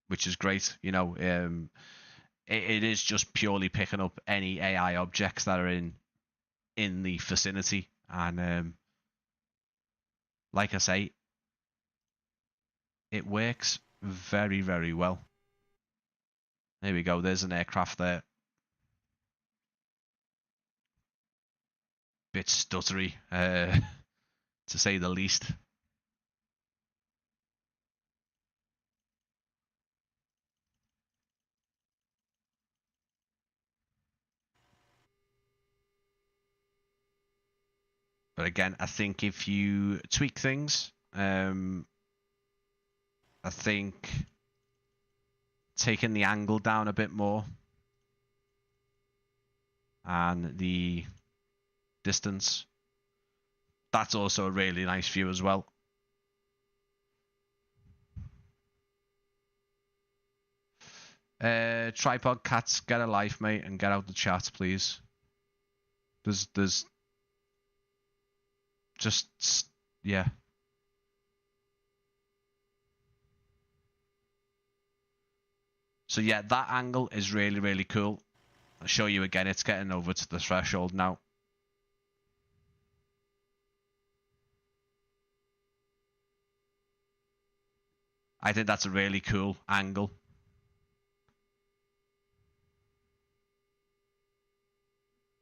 which is great. It is just purely picking up any AI objects that are in the vicinity, and like I say, it works very, very well. There we go. There's an aircraft there. Bit stuttery, to say the least. But again, I think if you tweak things, I think taking the angle down a bit more and the distance, that's also a really nice view as well. Tripod cats, get a life, mate, and get out the chat, please. There's just, yeah. So yeah, that angle is really, really cool. I'll show you again. It's getting over to the threshold now. I think that's a really cool angle.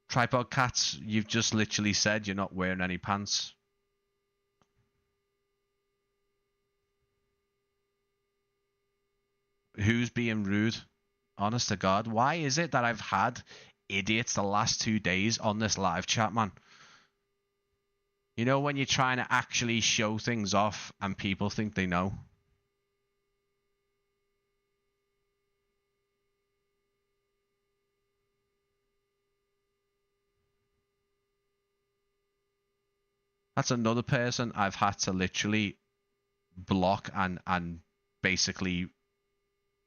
Tripod cats, you've just literally said you're not wearing any pants. Who's being rude? Honest to God, why is it that I've had idiots the last 2 days on this live chat, man? You know when you're trying to actually show things off and people think they know? That's another person I've had to literally block and basically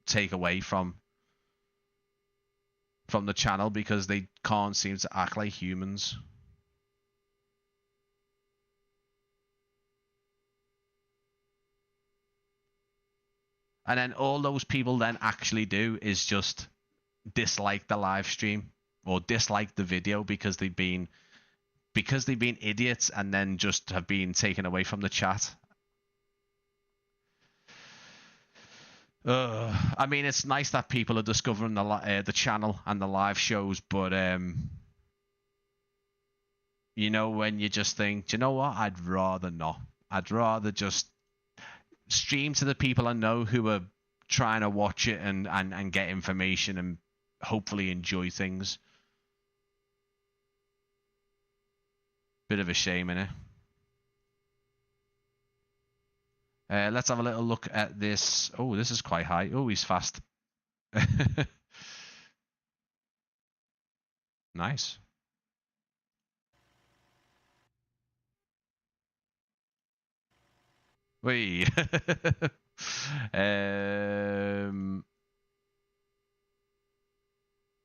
take away from the channel because they can't seem to act like humans. And then all those people then actually do is just dislike the live stream or dislike the video because they've been idiots and then just have been taken away from the chat. I mean, it's nice that people are discovering the channel and the live shows, but when you just think, do you know what? I'd rather not. I'd rather just stream to the people I know who are trying to watch it and get information and hopefully enjoy things. Bit of a shame, innit? Let's have a little look at this. Oh, this is quite high. Oh, he's fast. Nice. Wait.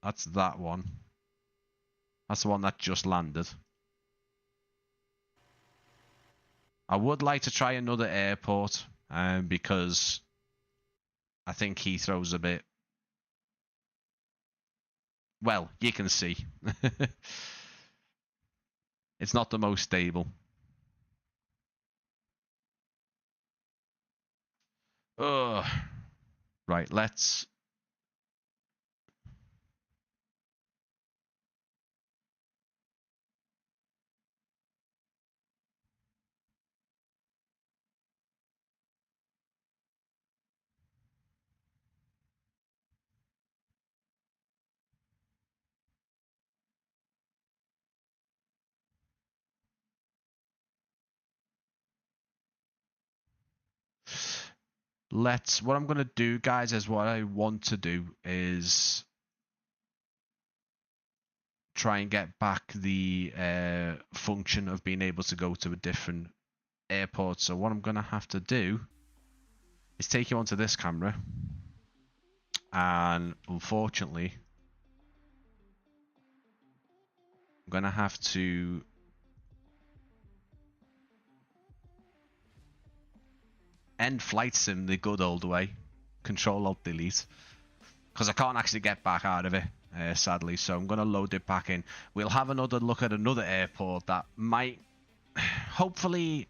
That's that one. That's the one that just landed. I would like to try another airport, because I think Heathrow's a bit... Well, you can see. It's not the most stable. Ugh. Right, let's... What I'm going to do, guys, is what I want to do is try and get back the function of being able to go to a different airport. So what I'm going to have to do is take you onto this camera. And unfortunately, I'm going to have to end flight sim the good old way. Control-Alt-Delete. Because I can't actually get back out of it, sadly. So I'm going to load it back in. We'll have another look at another airport that might hopefully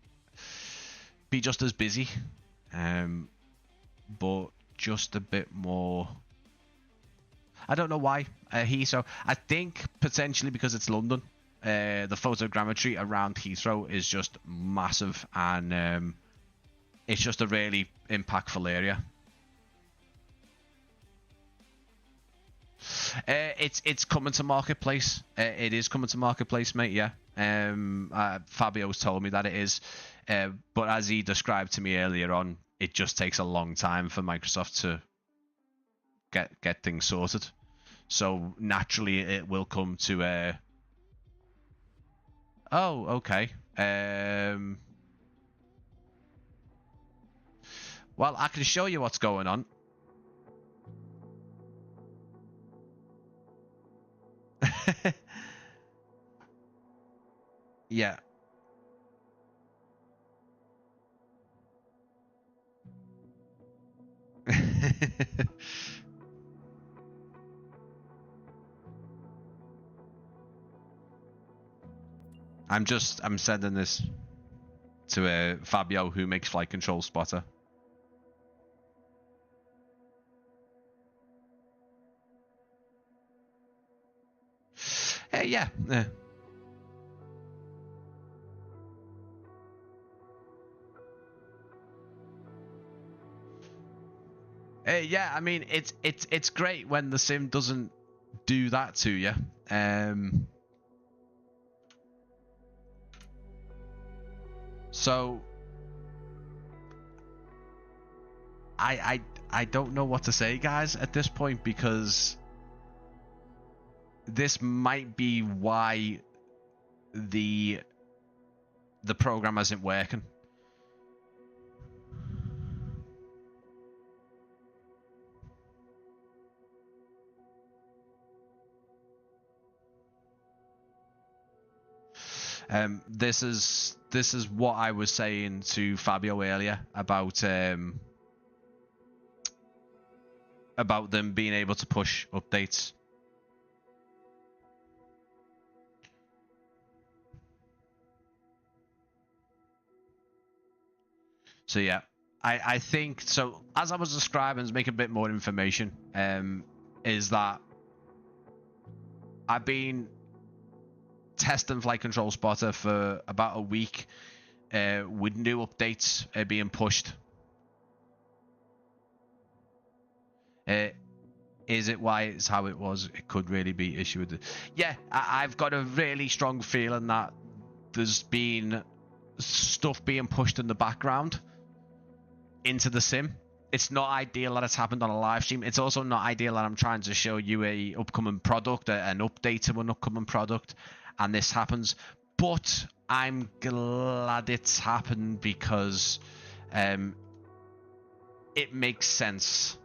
be just as busy. But just a bit more... I don't know why. Heathrow. I think potentially because it's London. The photogrammetry around Heathrow is just massive, and it's just a really impactful area. It's coming to marketplace. It is coming to marketplace, mate. Yeah. Fabio's told me that it is, but as he described to me earlier on, it just takes a long time for Microsoft to get things sorted. So naturally, it will come to. Oh, okay. Well, I can show you what's going on. Yeah. I'm sending this to Fabio, who makes Flight Control Spotter. Yeah. Yeah, I mean, it's great when the sim doesn't do that to you. So I don't know what to say, guys, at this point, because this might be why the program isn't working. This is what I was saying to Fabio earlier about them being able to push updates. So yeah, I think so. As I was describing, to make a bit more information, is that I've been testing Flight Control Spotter for about a week, with new updates being pushed Is it why it's how it was? It could really be issue with it. Yeah, I've got a really strong feeling that there's been stuff being pushed in the background into the sim. It's not ideal that it's happened on a live stream. It's also not ideal that I'm trying to show you a upcoming product, an update to an upcoming product, and this happens. But I'm glad it's happened because it makes sense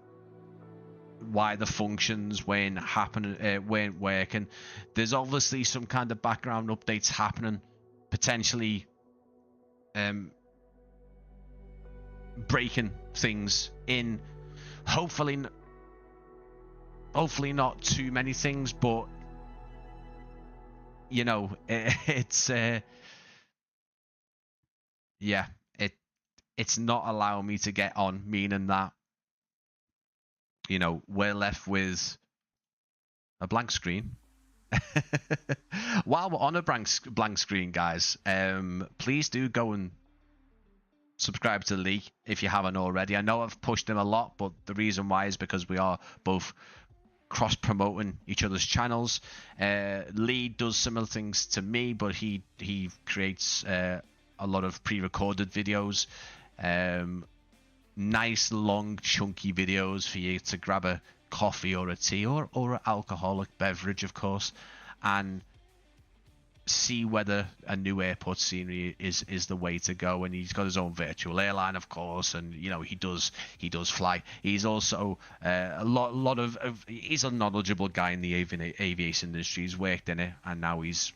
why the functions weren't working. There's obviously some kind of background updates happening, potentially breaking things in. Hopefully not too many things, but you know, it's yeah, it's not allowing me to get on, meaning that, you know, we're left with a blank screen. While we're on a blank screen, guys, please do go and subscribe to Lee if you haven't already. I know I've pushed him a lot, but the reason why is because we are both cross-promoting each other's channels. Lee does similar things to me, but he creates a lot of pre-recorded videos. Nice, long, chunky videos for you to grab a coffee or a tea or an alcoholic beverage, of course, and see whether a new airport scenery is the way to go. And he's got his own virtual airline, of course, and you know, he does fly. He's also a lot of he's a knowledgeable guy in the aviation industry. He's worked in it, and now he's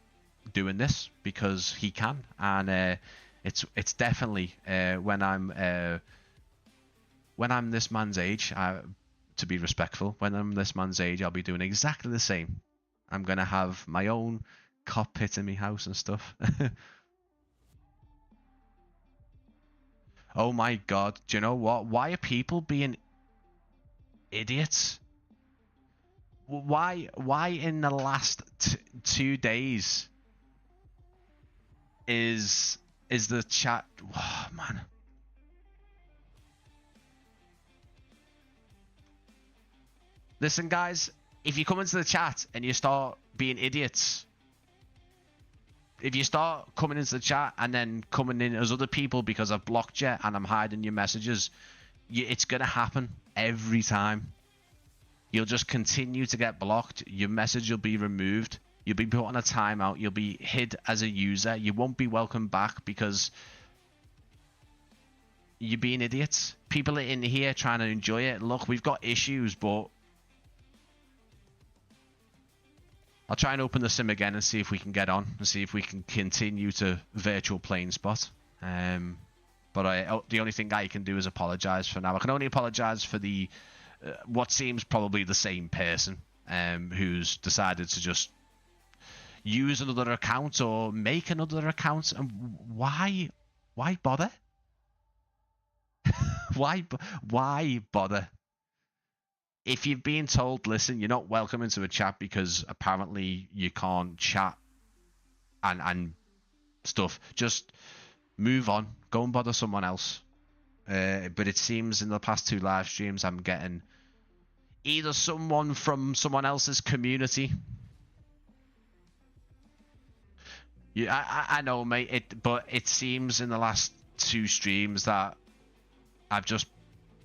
doing this because he can. And it's definitely when I'm this man's age, to be respectful, when I'm this man's age, I'll be doing exactly the same. I'm gonna have my own cockpit in my house and stuff. Oh my god, do you know what? Why are people being idiots? Why in the last 2 days is the chat? Oh, man. Listen, guys, if you come into the chat and you start being idiots, if you start coming into the chat and then coming in as other people because I've blocked you and I'm hiding your messages, it's going to happen every time. You'll just continue to get blocked. Your message will be removed. You'll be put on a timeout. You'll be hid as a user. You won't be welcomed back because you're being idiots. People are in here trying to enjoy it. Look, we've got issues, but I'll try and open the sim again and see if we can get on and see if we can continue to virtual plane spot. But the only thing I can do is apologize for now. I can only apologize for the what seems probably the same person who's decided to just use another account or make another account. And why bother? why bother? If you've been told, listen, you're not welcome into a chat because apparently you can't chat and stuff, just move on. Go and bother someone else. But it seems in the past 2 live streams I'm getting either someone from someone else's community. Yeah, I know, mate. But it seems in the last 2 streams that I've just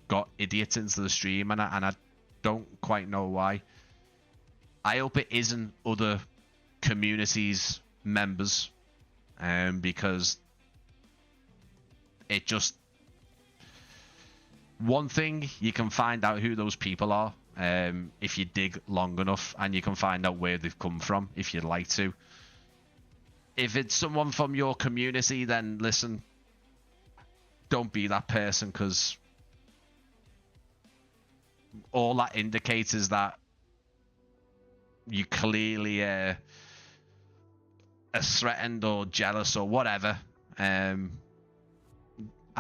got idiots into the stream, and I don't quite know why. I hope it isn't other communities members, because it just, one thing, you can find out who those people are if you dig long enough, and you can find out where they've come from if you'd like to. If it's someone from your community, then listen, don't be that person, because all that indicates is that you clearly are threatened or jealous or whatever. I've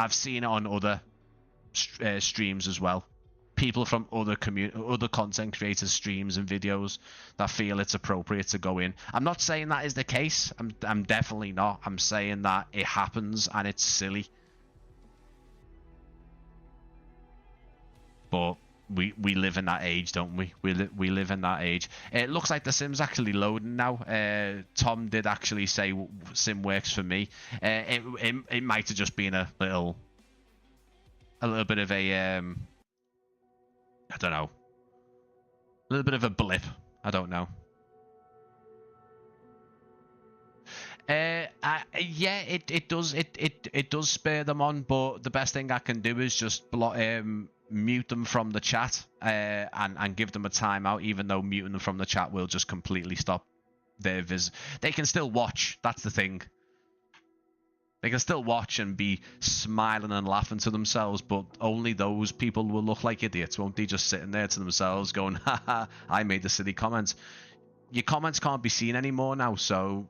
seen it on other streams as well. People from other content creators' streams and videos that feel it's appropriate to go in. I'm not saying that is the case. I'm definitely not. I'm saying that it happens and it's silly. But we live in that age, don't we? We live in that age. It looks like the sim's actually loading now. Tom did actually say sim works for me. It might have just been a little bit of a I don't know, a little bit of a blip. I don't know. Yeah, it does spur them on, but the best thing I can do is just mute them from the chat and give them a timeout. Even though muting them from the chat will just completely stop their They can still watch. That's the thing. They can still watch and be smiling and laughing to themselves, but only those people will look like idiots, won't they? Just sitting there to themselves, going, "Haha, I made the silly comments." Your comments can't be seen anymore now, so.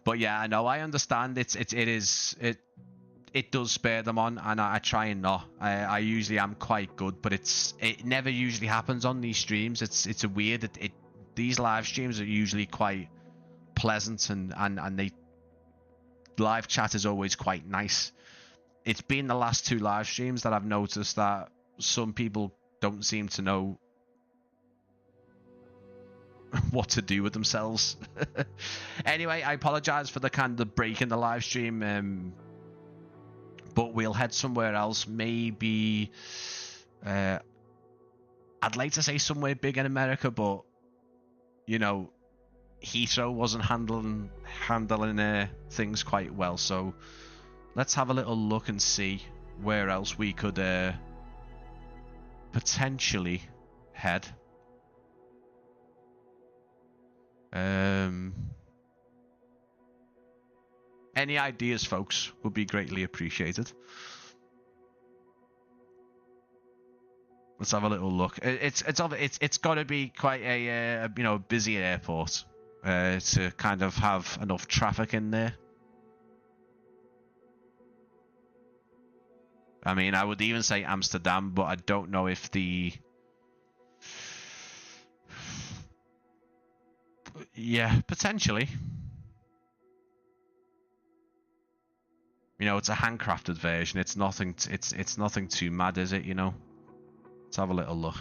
But yeah, I know, I understand. It does spare them on, and I try and not. I usually am quite good, but it never usually happens on these streams. It's a weird. These live streams are usually quite pleasant, and they live chat is always quite nice. It's been the last 2 live streams that I've noticed that some people don't seem to know what to do with themselves. Anyway, I apologize for the kind of break in the live stream, but we'll head somewhere else. Maybe I'd like to say somewhere big in America, but you know, Heathrow wasn't handling things quite well. So let's have a little look and see where else we could potentially head. Any ideas, folks, would be greatly appreciated. Let's have a little look. It's got to be quite a busy airport to kind of have enough traffic in there. I mean, I would even say Amsterdam, but I don't know if the. Yeah, potentially. You know, it's a handcrafted version. It's nothing. It's nothing too mad, is it? You know. Let's have a little look.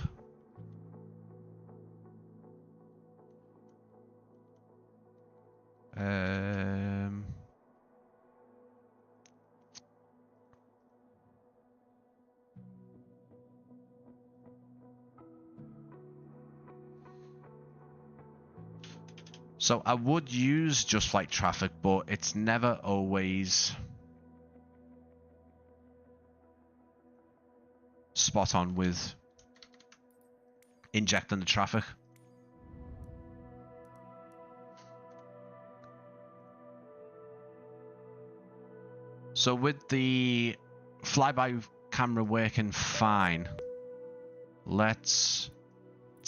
So I would use just flight traffic, but it's never always spot on with injecting the traffic. So with the flyby camera working fine, let's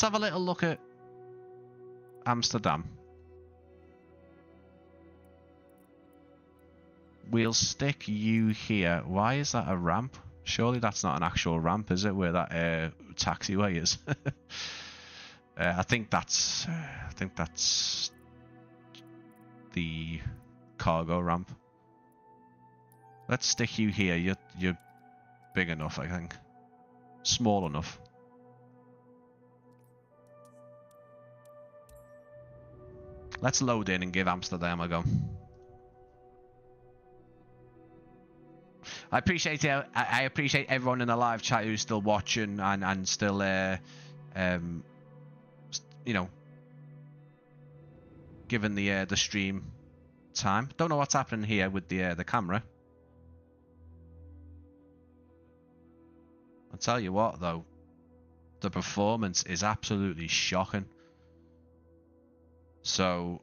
have a little look at Amsterdam. We'll stick you here. Why is that a ramp? Surely that's not an actual ramp, is it? Where that taxiway is. I think that's the cargo ramp. Let's stick you here. You're big enough, I think. Small enough. Let's load in and give Amsterdam a go. I appreciate it. I appreciate everyone in the live chat who's still watching and still, you know, giving the stream time. Don't know what's happening here with the camera. I'll tell you what, though, the performance is absolutely shocking. So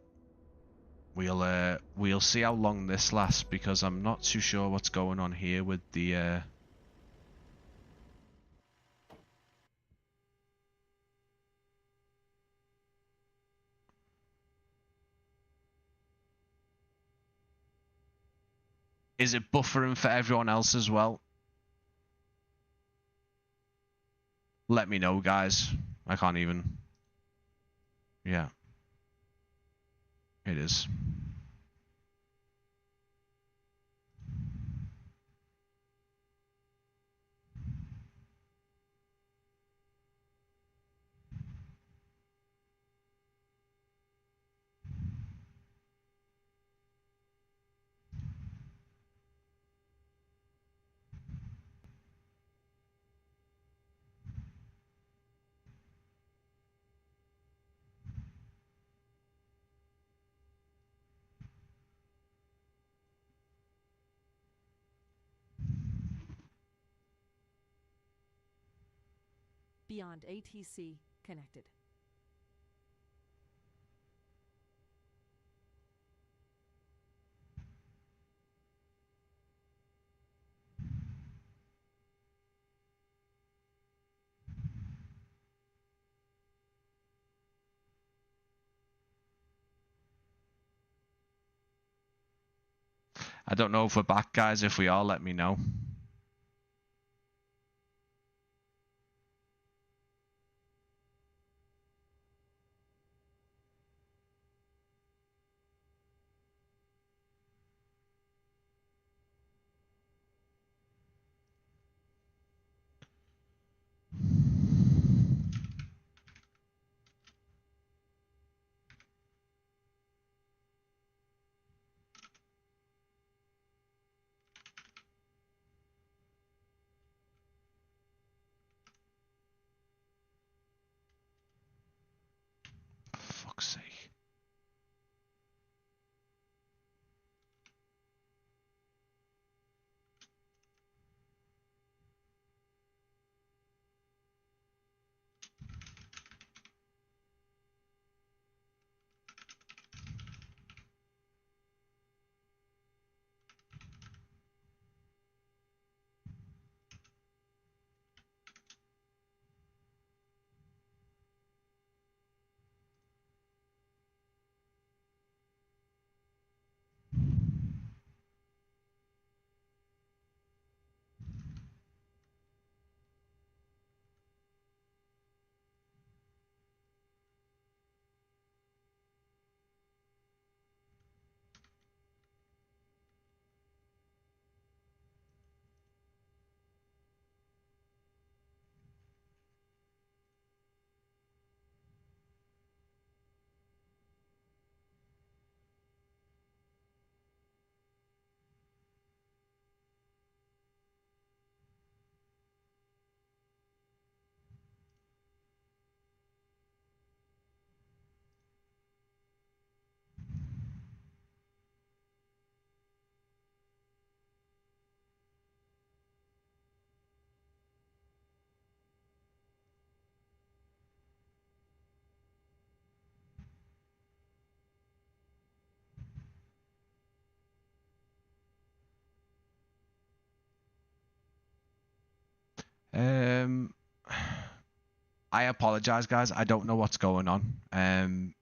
we'll see how long this lasts, because I'm not too sure what's going on here with the Is it buffering for everyone else as well? Let me know, guys. I can't even. Yeah. It is. beyond ATC connected. I don't know if we're back, guys. If we are, let me know. For fuck's sake. I apologize, guys. I don't know what's going on.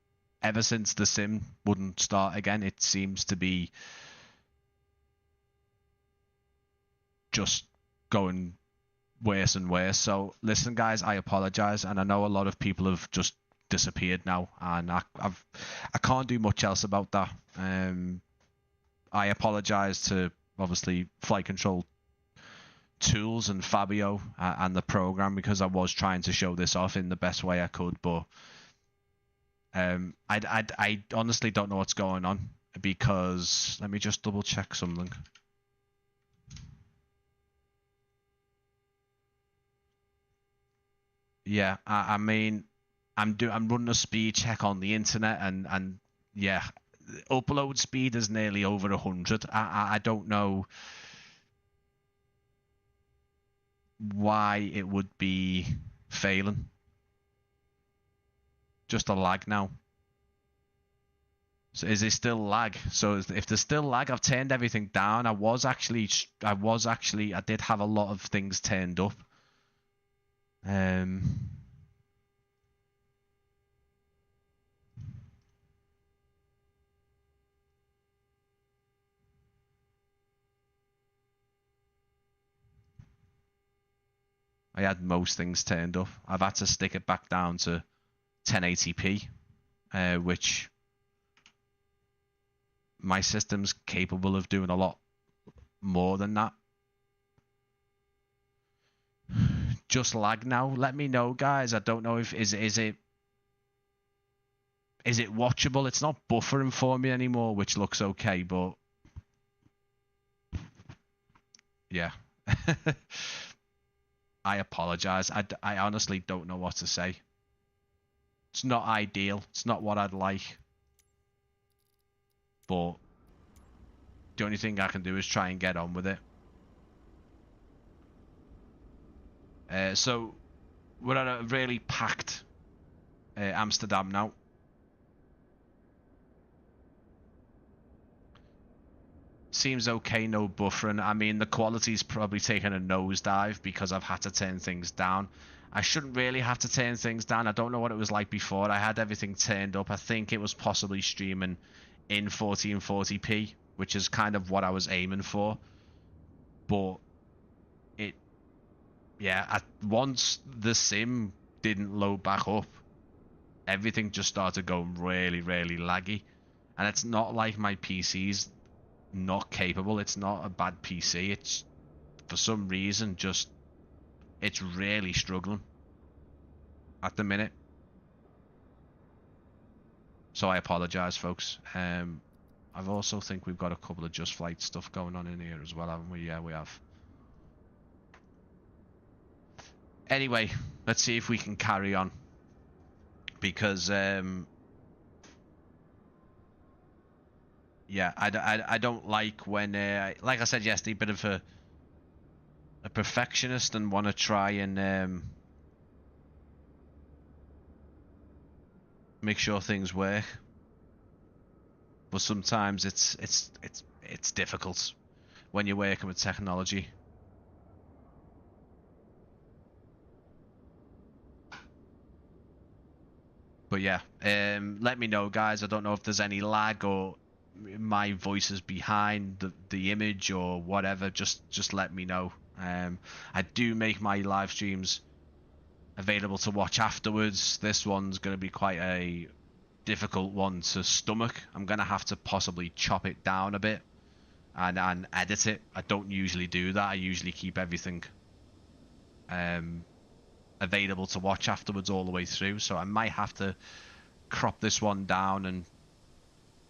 Ever since the sim wouldn't start again, it seems to be just going worse and worse. So listen, guys, I apologize, and I know a lot of people have just disappeared now, and I can't do much else about that. I apologize to obviously flight control tools and Fabio and the program, because I was trying to show this off in the best way I could, but I honestly don't know what's going on, because let me just double check something. Yeah, I mean, I'm running a speed check on the internet, and yeah, upload speed is nearly over 100. I don't know why it would be failing. Just a lag now. So is it still lag? So if there's still lag, I've turned everything down. I did have a lot of things turned up. I had most things turned up. I've had to stick it back down to 1080p, which my system's capable of doing a lot more than that. Just lag now. Let me know, guys. I don't know if is it watchable. It's not buffering for me anymore, which looks okay, but yeah. I apologize. I honestly don't know what to say. It's not ideal. It's not what I'd like. But the only thing I can do is try and get on with it. So we're at a really packed Amsterdam now. Seems okay, no buffering. I mean, the quality's probably taken a nosedive because I've had to turn things down. I shouldn't really have to turn things down. I don't know what it was like before. I had everything turned up. I think it was possibly streaming in 1440p, which is kind of what I was aiming for. But it, yeah, once the sim didn't load back up, everything just started going really, really laggy. And it's not like my PC's not capable. It's not a bad PC. It's, for some reason, just, it's really struggling at the minute. So I apologize, folks. I've also think we've got a couple of Just Flight stuff going on in here as well, haven't we? Yeah, we have. Anyway, let's see if we can carry on. Because, yeah, I don't like when, like I said yesterday, a bit of a perfectionist and want to try and make sure things work. But sometimes it's difficult when you're working with technology. But yeah, let me know, guys. I don't know if there's any lag or my voice is behind the image or whatever. Just let me know. I do make my live streams available to watch afterwards. This one's going to be quite a difficult one to stomach. I'm going to have to possibly chop it down a bit and edit it. I don't usually do that. I usually keep everything available to watch afterwards all the way through. So I might have to crop this one down, and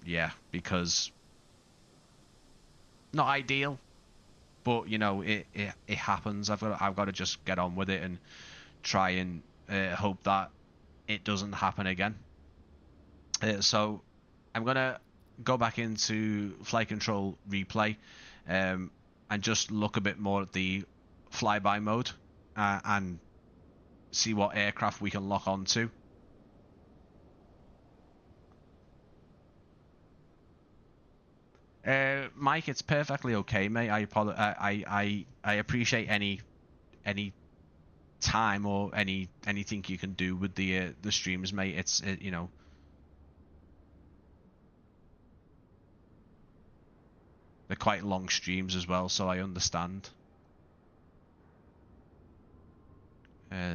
yeah, because not ideal, but you know, it happens. I've got to just get on with it and try and hope that it doesn't happen again. So I'm gonna go back into flight control replay and just look a bit more at the flyby mode and see what aircraft we can lock onto. Mike, it's perfectly okay, mate. I appreciate any time or anything you can do with the streams, mate. It's you know, they're quite long streams as well, so I understand.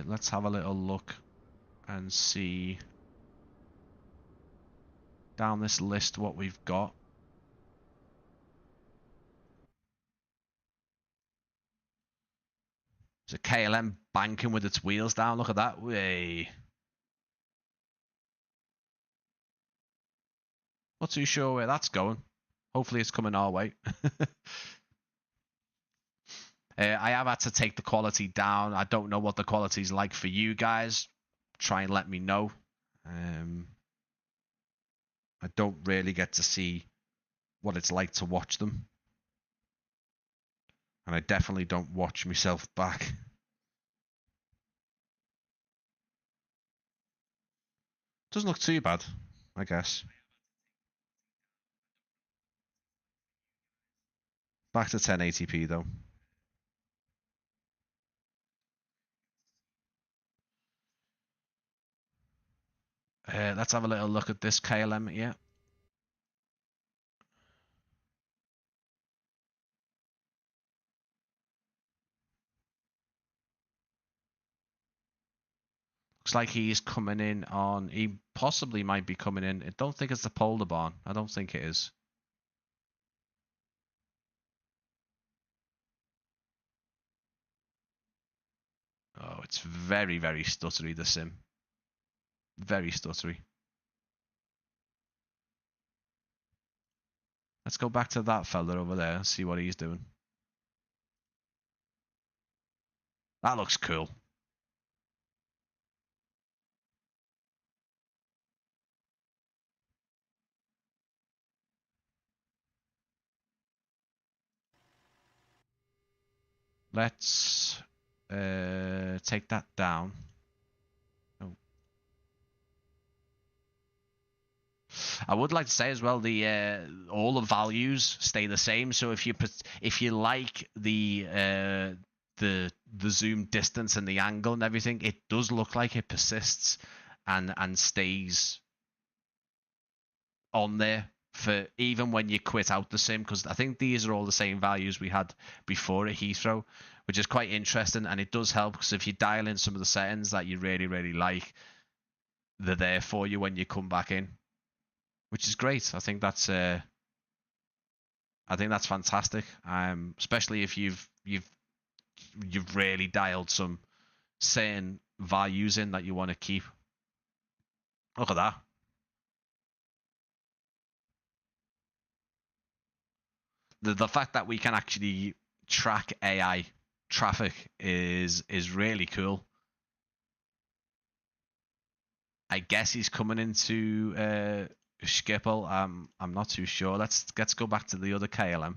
Let's have a little look and see down this list what we've got. It's a KLM banking with its wheels down. Look at that. Way. Not too sure where that's going. Hopefully it's coming our way. I have had to take the quality down. I don't know what the quality is like for you guys. Try and let me know. I don't really get to see what it's like to watch them. And I definitely don't watch myself back. Doesn't look too bad, I guess. Back to 1080p though. Let's have a little look at this KLM. Yeah. Looks like he's coming in on. He possibly might be coming in. I don't think it's the Polar Barn. I don't think it is. Oh, it's very, very stuttery, the sim. Very stuttery. Let's go back to that fella over there and see what he's doing. That looks cool. Let's take that down. I would like to say as well, the all the values stay the same. So if you like the zoom distance and the angle and everything, it does look like it persists and stays on there for even when you quit out the sim, because I think these are all the same values we had before at Heathrow, which is quite interesting, and it does help because if you dial in some of the settings that you really like, they're there for you when you come back in, which is great. I think that's fantastic. Especially if you've really dialed some certain values in that you want to keep. Look at that. The fact that we can actually track AI traffic is really cool. I guess he's coming into Schiphol. I'm not too sure. Let's go back to the other KLM.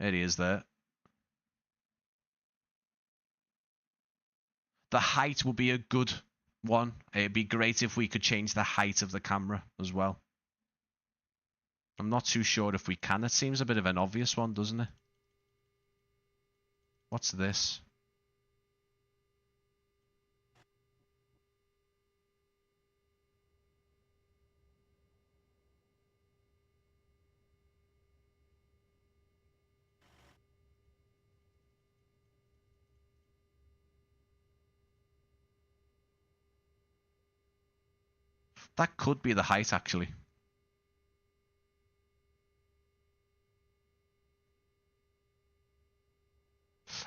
There he is there. The height would be a good one. It'd be great if we could change the height of the camera as well. I'm not too sure if we can. It seems a bit of an obvious one, doesn't it? What's this? That could be the height, actually.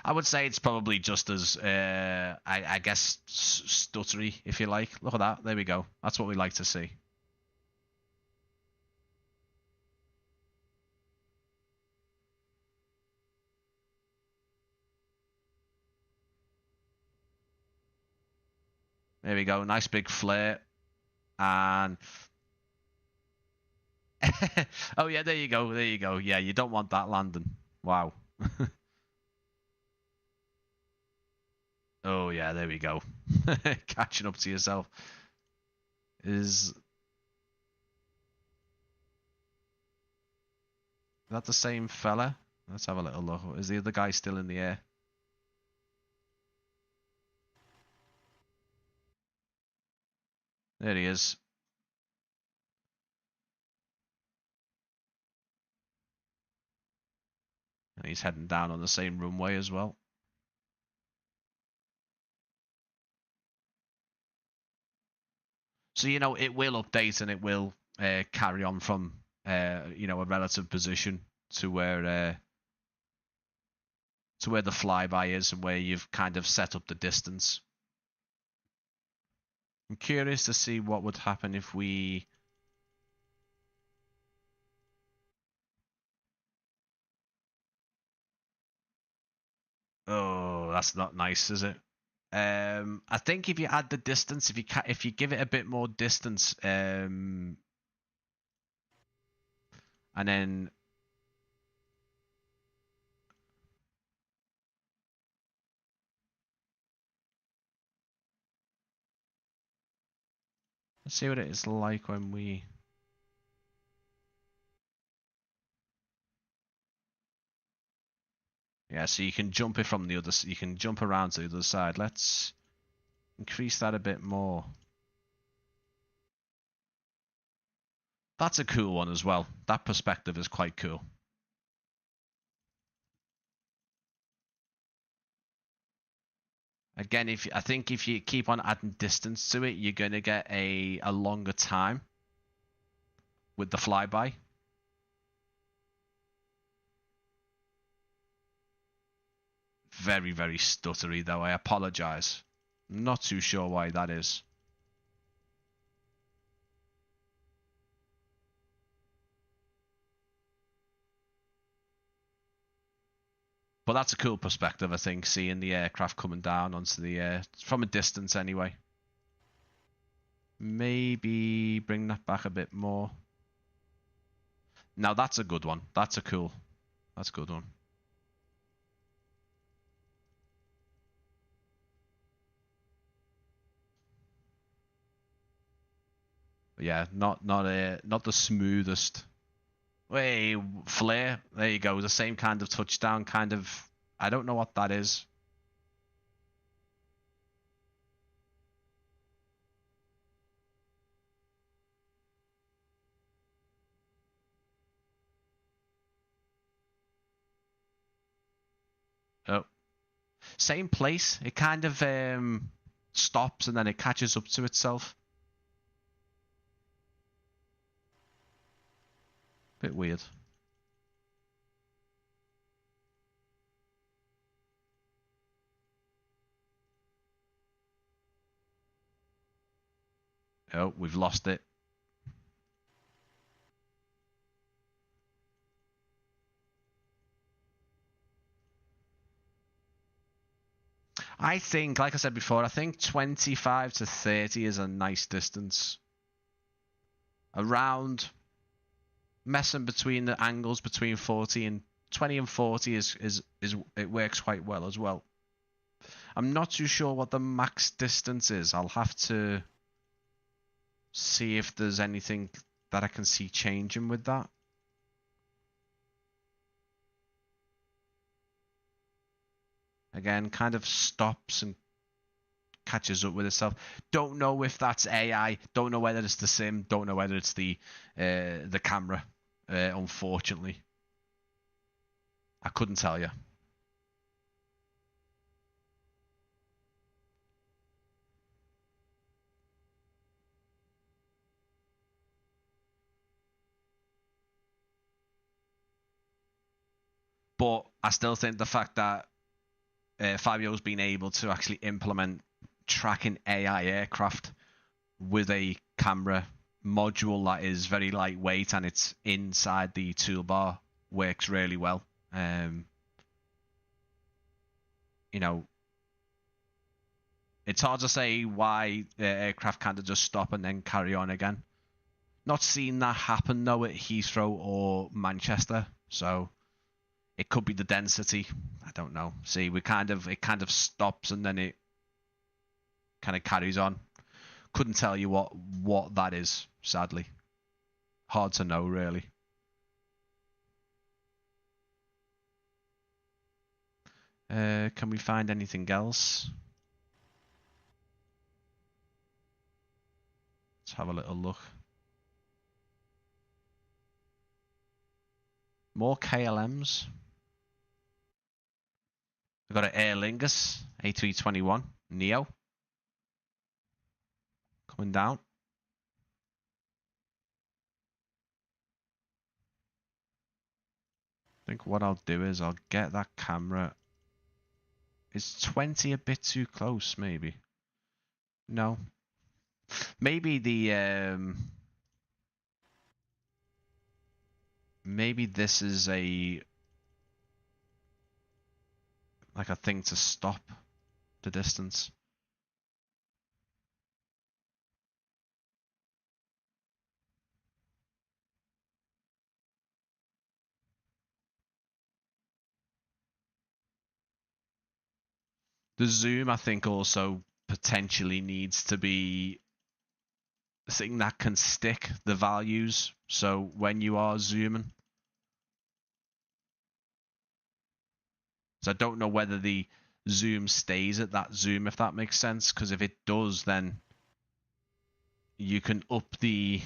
I would say it's probably just as, I guess, stuttery, if you like. Look at that. There we go. That's what we like to see. There we go. Nice big flare. And... oh, yeah, there you go. There you go. Yeah, you don't want that landing. Wow. Oh, yeah, there we go. Catching up to yourself. Is that the same fella? Let's have a little look. Is the other guy still in the air? There he is. And he's heading down on the same runway as well. So, you know, it will update and it will carry on from, you know, a relative position to where the flyby is and where you've kind of set up the distance. I'm curious to see what would happen if we... Oh, that's not nice, is it? I think if you add the distance, if you give it a bit more distance, and then let's see what it is like when we... Yeah, so you can jump it from the other. You can jump around to the other side. Let's increase that a bit more. That's a cool one as well. That perspective is quite cool. Again, I think if you keep on adding distance to it, you're going to get a longer time with the flyby. Very, very stuttery though. I apologize. Not too sure why that is. But that's a cool perspective, I think, seeing the aircraft coming down onto the air from a distance anyway. Maybe bring that back a bit more. Now that's a good one. That's a good one. But yeah, not the smoothest. Hey, flare. There you go. The same kind of touchdown, kind of. I don't know what that is. Oh, same place. It kind of stops and then it catches up to itself. Bit weird. Oh, we've lost it. I think, like I said before, I think 25 to 30 is a nice distance. Around messing between the angles between 40 and 20 and 40 is it works quite well as well. I'm not too sure what the max distance is. I'll have to see if there's anything that I can see changing with that. Again, kind of stops and catches up with itself. Don't know if that's AI. Don't know whether it's the sim. Don't know whether it's the camera. Unfortunately, I couldn't tell you. But I still think the fact that Fabio's been able to actually implement tracking AI aircraft with a camera module that is very lightweight and it's inside the toolbar works really well. You know, it's hard to say why the aircraft kind of just stop and then carry on again. Not seen that happen though at Heathrow or Manchester, so it could be the density. I don't know. See, it kind of stops and then it kind of carries on. Couldn't tell you what that is, sadly. Hard to know, really. Can we find anything else? Let's have a little look. More KLMs. We've got an Aer Lingus A321 Neo coming down. I think what I'll do is I'll get that camera. Is 20 a bit too close, maybe? No. Maybe the maybe this is like a thing to stop the distance. The zoom, I think, also potentially needs to be a thing that can stick the values. So when you are zooming, so I don't know whether the zoom stays at that zoom, if that makes sense. Because if it does, then you can up the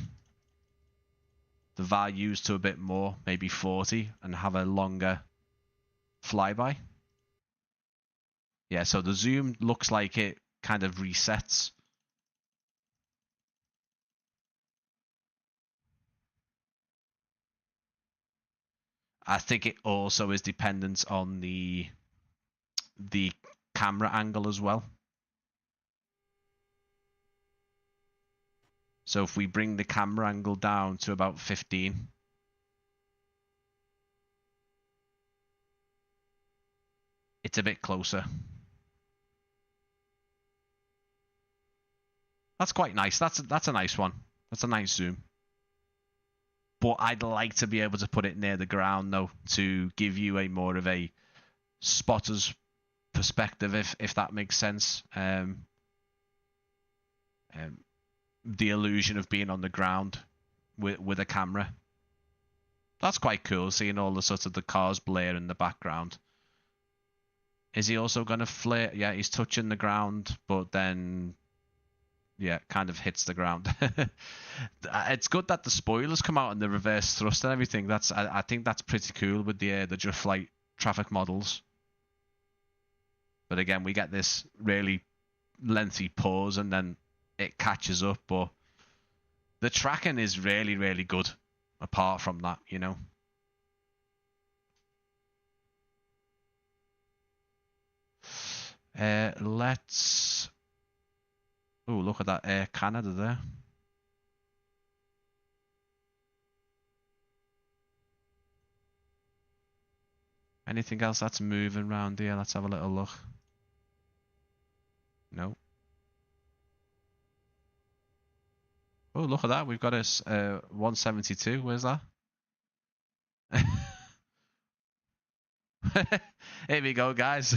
values to a bit more, maybe 40, and have a longer flyby. Yeah, so the zoom looks like it kind of resets. I think it also is dependent on the camera angle as well. So if we bring the camera angle down to about 15, it's a bit closer. That's quite nice. That's a nice one. That's a nice zoom. But I'd like to be able to put it near the ground though, to give you a more of a spotter's perspective, if that makes sense. the illusion of being on the ground with a camera. That's quite cool, seeing all the sort of the cars blare in the background. Is he also going to flare? Yeah, he's touching the ground, but then, yeah, kind of hits the ground. It's good that the spoilers come out and the reverse thrust and everything. I think that's pretty cool with the just flight traffic models. But again, we get this really lengthy pause and then it catches up. But the tracking is really, really good. Apart from that, you know. Let's. Oh, look at that Air Canada there. Anything else that's moving around here? Let's have a little look. No. Oh, look at that. We've got a 172. Where's that? Here we go, guys.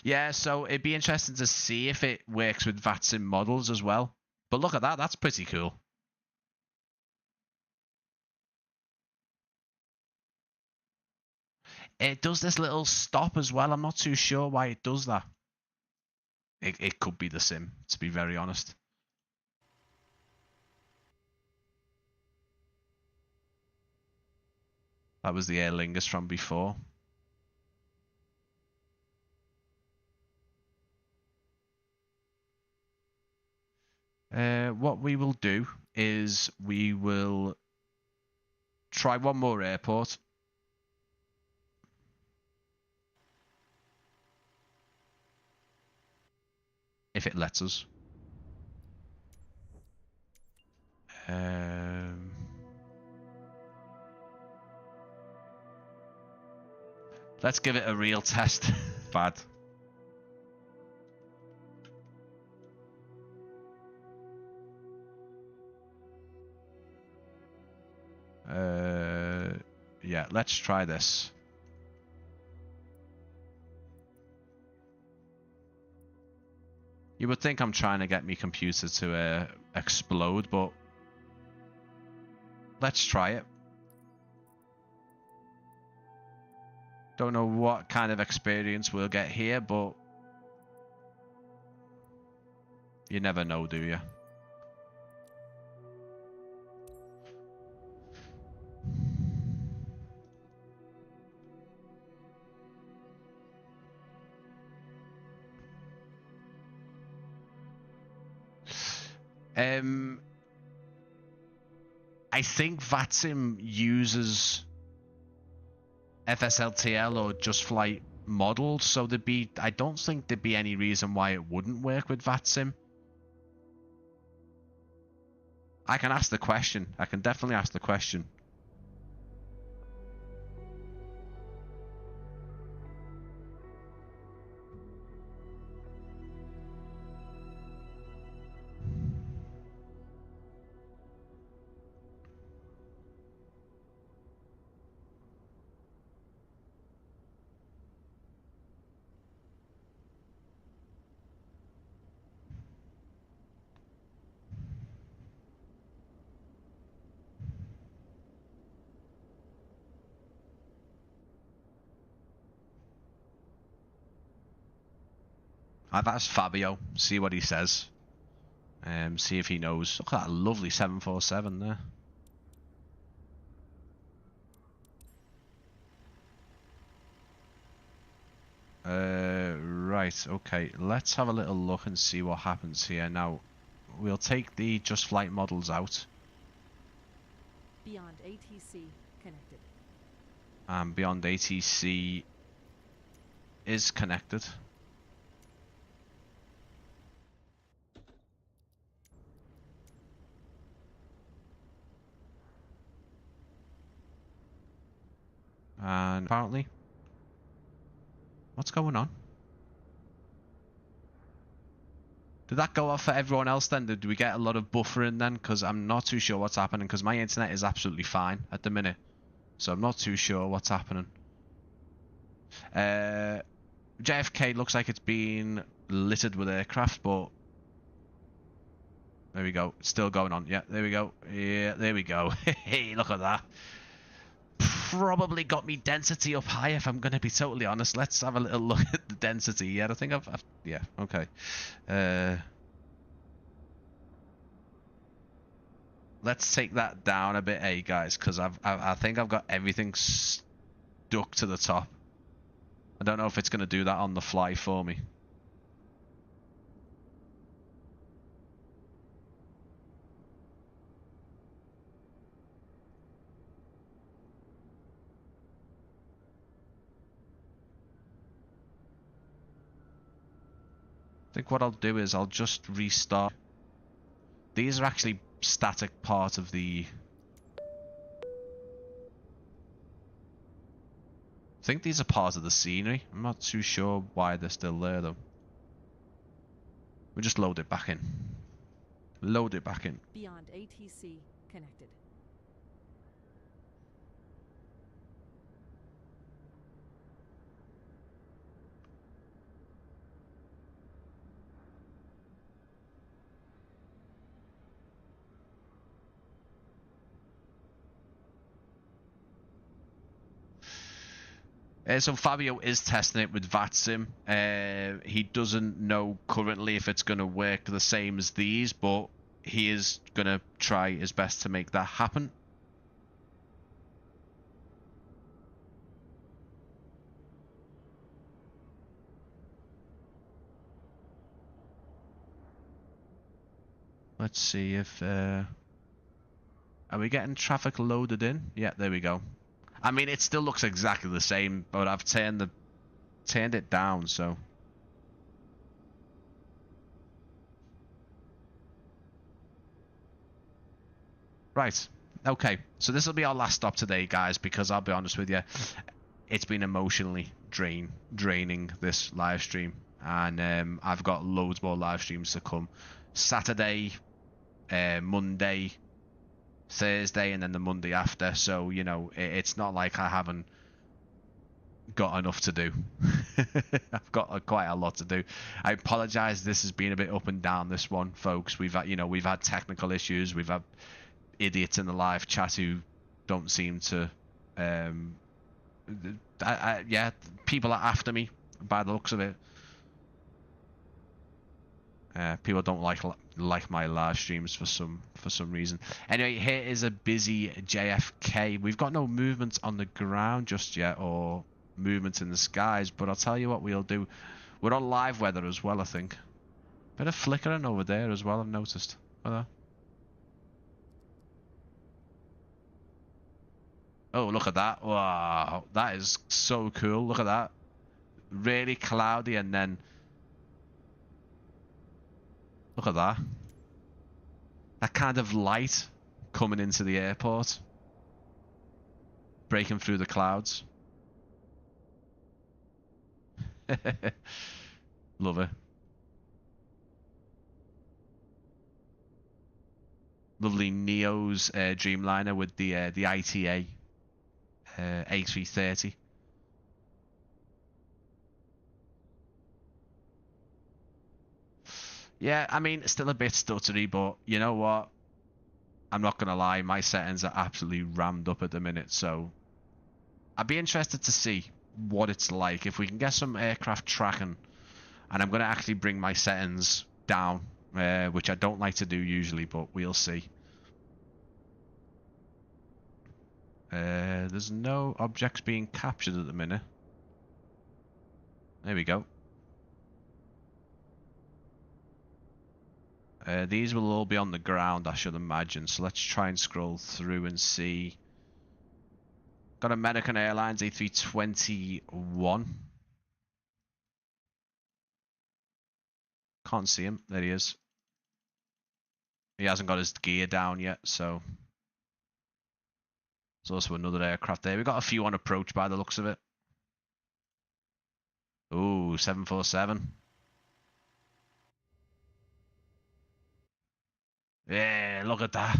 Yeah, so it'd be interesting to see if it works with VATSIM models as well. But look at that. That's pretty cool. It does this little stop as well. I'm not too sure why it does that. It could be the sim, to be very honest. That was the Aer Lingus from before. What we will do is we will try one more airport. If it lets us. Let's give it a real test. Bad. Yeah, let's try this. You would think I'm trying to get my computer to explode, but let's try it. Don't know what kind of experience we'll get here, but you never know, do you? I think VATSIM uses FSLTL or Just Flight models, so I don't think there'd be any reason why it wouldn't work with VATSIM. I can ask the question. I can definitely ask the question. I've asked Fabio, see what he says. See if he knows. Look at that lovely 747 there. Right, okay. Let's have a little look and see what happens here. Now, we'll take the Just Flight models out. Beyond ATC connected. Beyond ATC is connected. And apparently, what's going on? Did that go off for everyone else then? Did we get a lot of buffering then? Because I'm not too sure what's happening, because my internet is absolutely fine at the minute. So I'm not too sure what's happening. JFK looks like it's been littered with aircraft, but there we go. It's still going on. Yeah, there we go. Yeah, there we go. Hey, look at that. Probably got me density up high, if I'm going to be totally honest. Let's have a little look at the density. Yeah, I think I've yeah, okay. Let's take that down a bit, hey guys, because I think I've got everything stuck to the top. I don't know if it's going to do that on the fly for me. I think what I'll do is I'll just restart. These are actually static part of the... I think these are part of the scenery. I'm not too sure why they're still there though. We'll just load it back in. Load it back in. Beyond ATC connected. So Fabio is testing it with VATSIM. He doesn't know currently if it's going to work the same as these, but he is going to try his best to make that happen. Let's see if... are we getting traffic loaded in? Yeah, there we go. I mean, it still looks exactly the same, but I've turned it down, so... Right. Okay. So this will be our last stop today, guys, because I'll be honest with you, it's been emotionally draining, this live stream. And I've got loads more live streams to come. Saturday, Monday, Thursday, and then the Monday after. So, you know, it's not like I haven't got enough to do. I've got quite a lot to do. I apologize. This has been a bit up and down, this one, folks. We've had, we've had technical issues. We've had idiots in the live chat who don't seem to yeah, people are after me by the looks of it. People don't like my live streams for some reason. Anyway, here is a busy JFK. We've got no movement on the ground just yet, or movement in the skies, but I'll tell you what we'll do. We're on live weather as well, I think. Bit of flickering over there as well, I've noticed. Oh, look at that. Wow, that is so cool. Look at that. Really cloudy, and then look at that. That kind of light coming into the airport. Breaking through the clouds. Love it. Lovely Neo's Dreamliner with the ITA A330. Yeah, I mean, it's still a bit stuttery, but you know what? I'm not going to lie, my settings are absolutely rammed up at the minute, so I'd be interested to see what it's like. If we can get some aircraft tracking, and I'm going to actually bring my settings down, which I don't like to do usually, but we'll see. There's no objects being captured at the minute. There we go. These will all be on the ground, I should imagine. So let's try and scroll through and see. Got American Airlines A321. Can't see him. There he is. He hasn't got his gear down yet, so... There's also another aircraft there. We've got a few on approach by the looks of it. Ooh, 747. Yeah, look at that.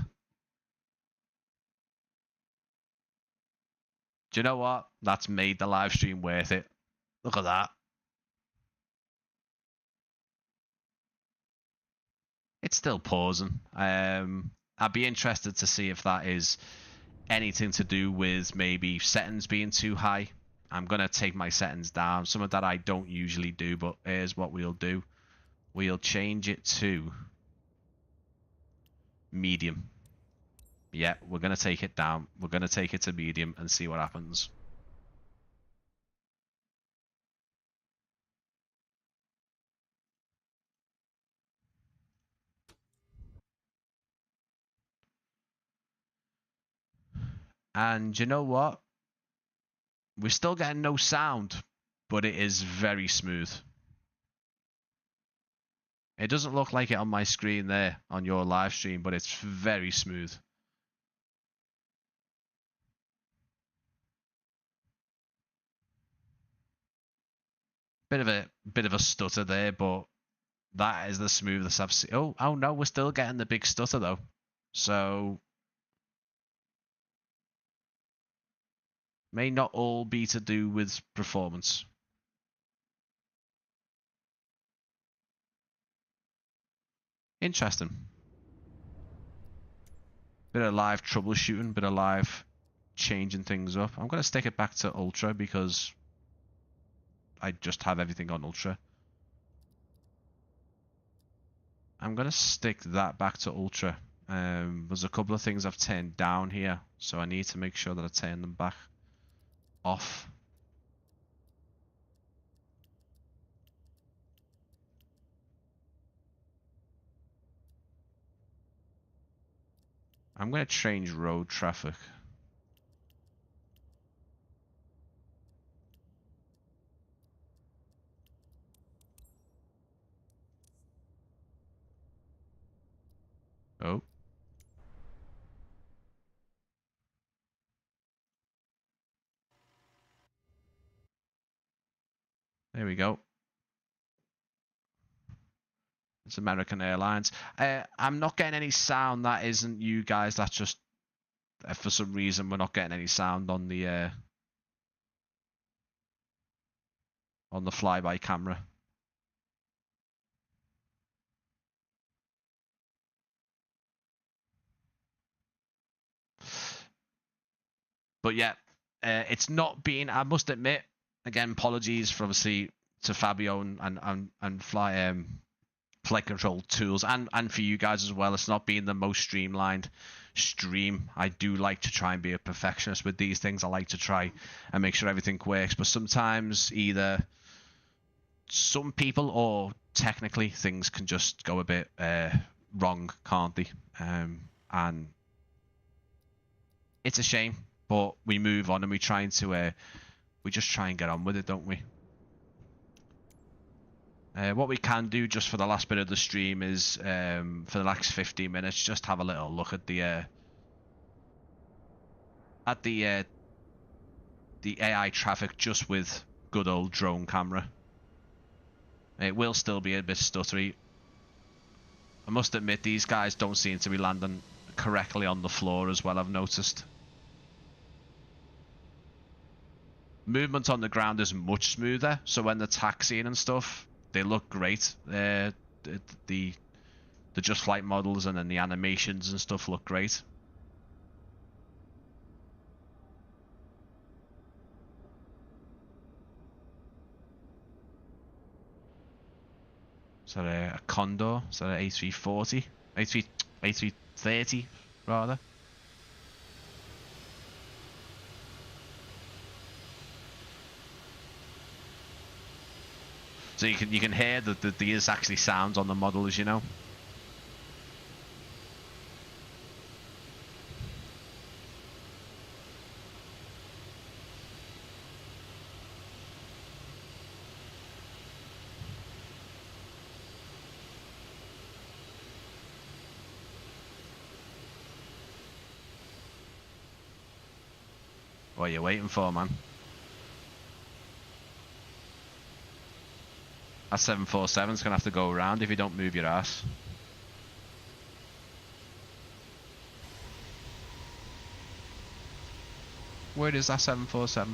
Do you know what? That's made the live stream worth it. Look at that. It's still pausing. I'd be interested to see if that is anything to do with maybe settings being too high. I'm going to take my settings down. Something that I don't usually do, but here's what we'll do. We'll change it to medium. Yeah, we're going to take it down. We're going to take it to medium and see what happens. And you know what? We're still getting no sound, but it is very smooth. It doesn't look like it on my screen there on your live stream, but it's very smooth. Bit of a stutter there, but that is the smoothest I've seen. Oh no, we're still getting the big stutter though. So may not all be to do with performance. Interesting. Bit of live troubleshooting, bit of live changing things up. I'm going to stick it back to Ultra because I just have everything on Ultra. I'm going to stick that back to Ultra. There's a couple of things I've turned down here, so I need to make sure that I turn them back off. I'm going to change road traffic. Oh. There we go. It's American Airlines. I'm not getting any sound. That isn't you guys. That's just for some reason we're not getting any sound on the flyby camera. But yeah, it's not been. I must admit, again, apologies for obviously to Fabio and flight control tools and for you guys as well. It's not been the most streamlined stream. I do like to try and be a perfectionist with these things. I like to try and make sure everything works, but sometimes either some people or technically things can just go a bit wrong, can't they? And it's a shame, but we move on and we just try and get on with it, don't we? What we can do just for the last bit of the stream is for the next 15 minutes, just have a little look at the AI traffic just with good old drone camera. It will still be a bit stuttery. I must admit, these guys don't seem to be landing correctly on the floor as well, I've noticed. Movement on the ground is much smoother, so when they're taxiing and stuff, they look great. The Just Flight models and then the animations and stuff look great. Is that a Condor? Is that an A340? A330 rather? So you can hear that there is actually sounds on the model, as you know. What are you waiting for, man? That 747's gonna have to go around if you don't move your ass. Where is that 747?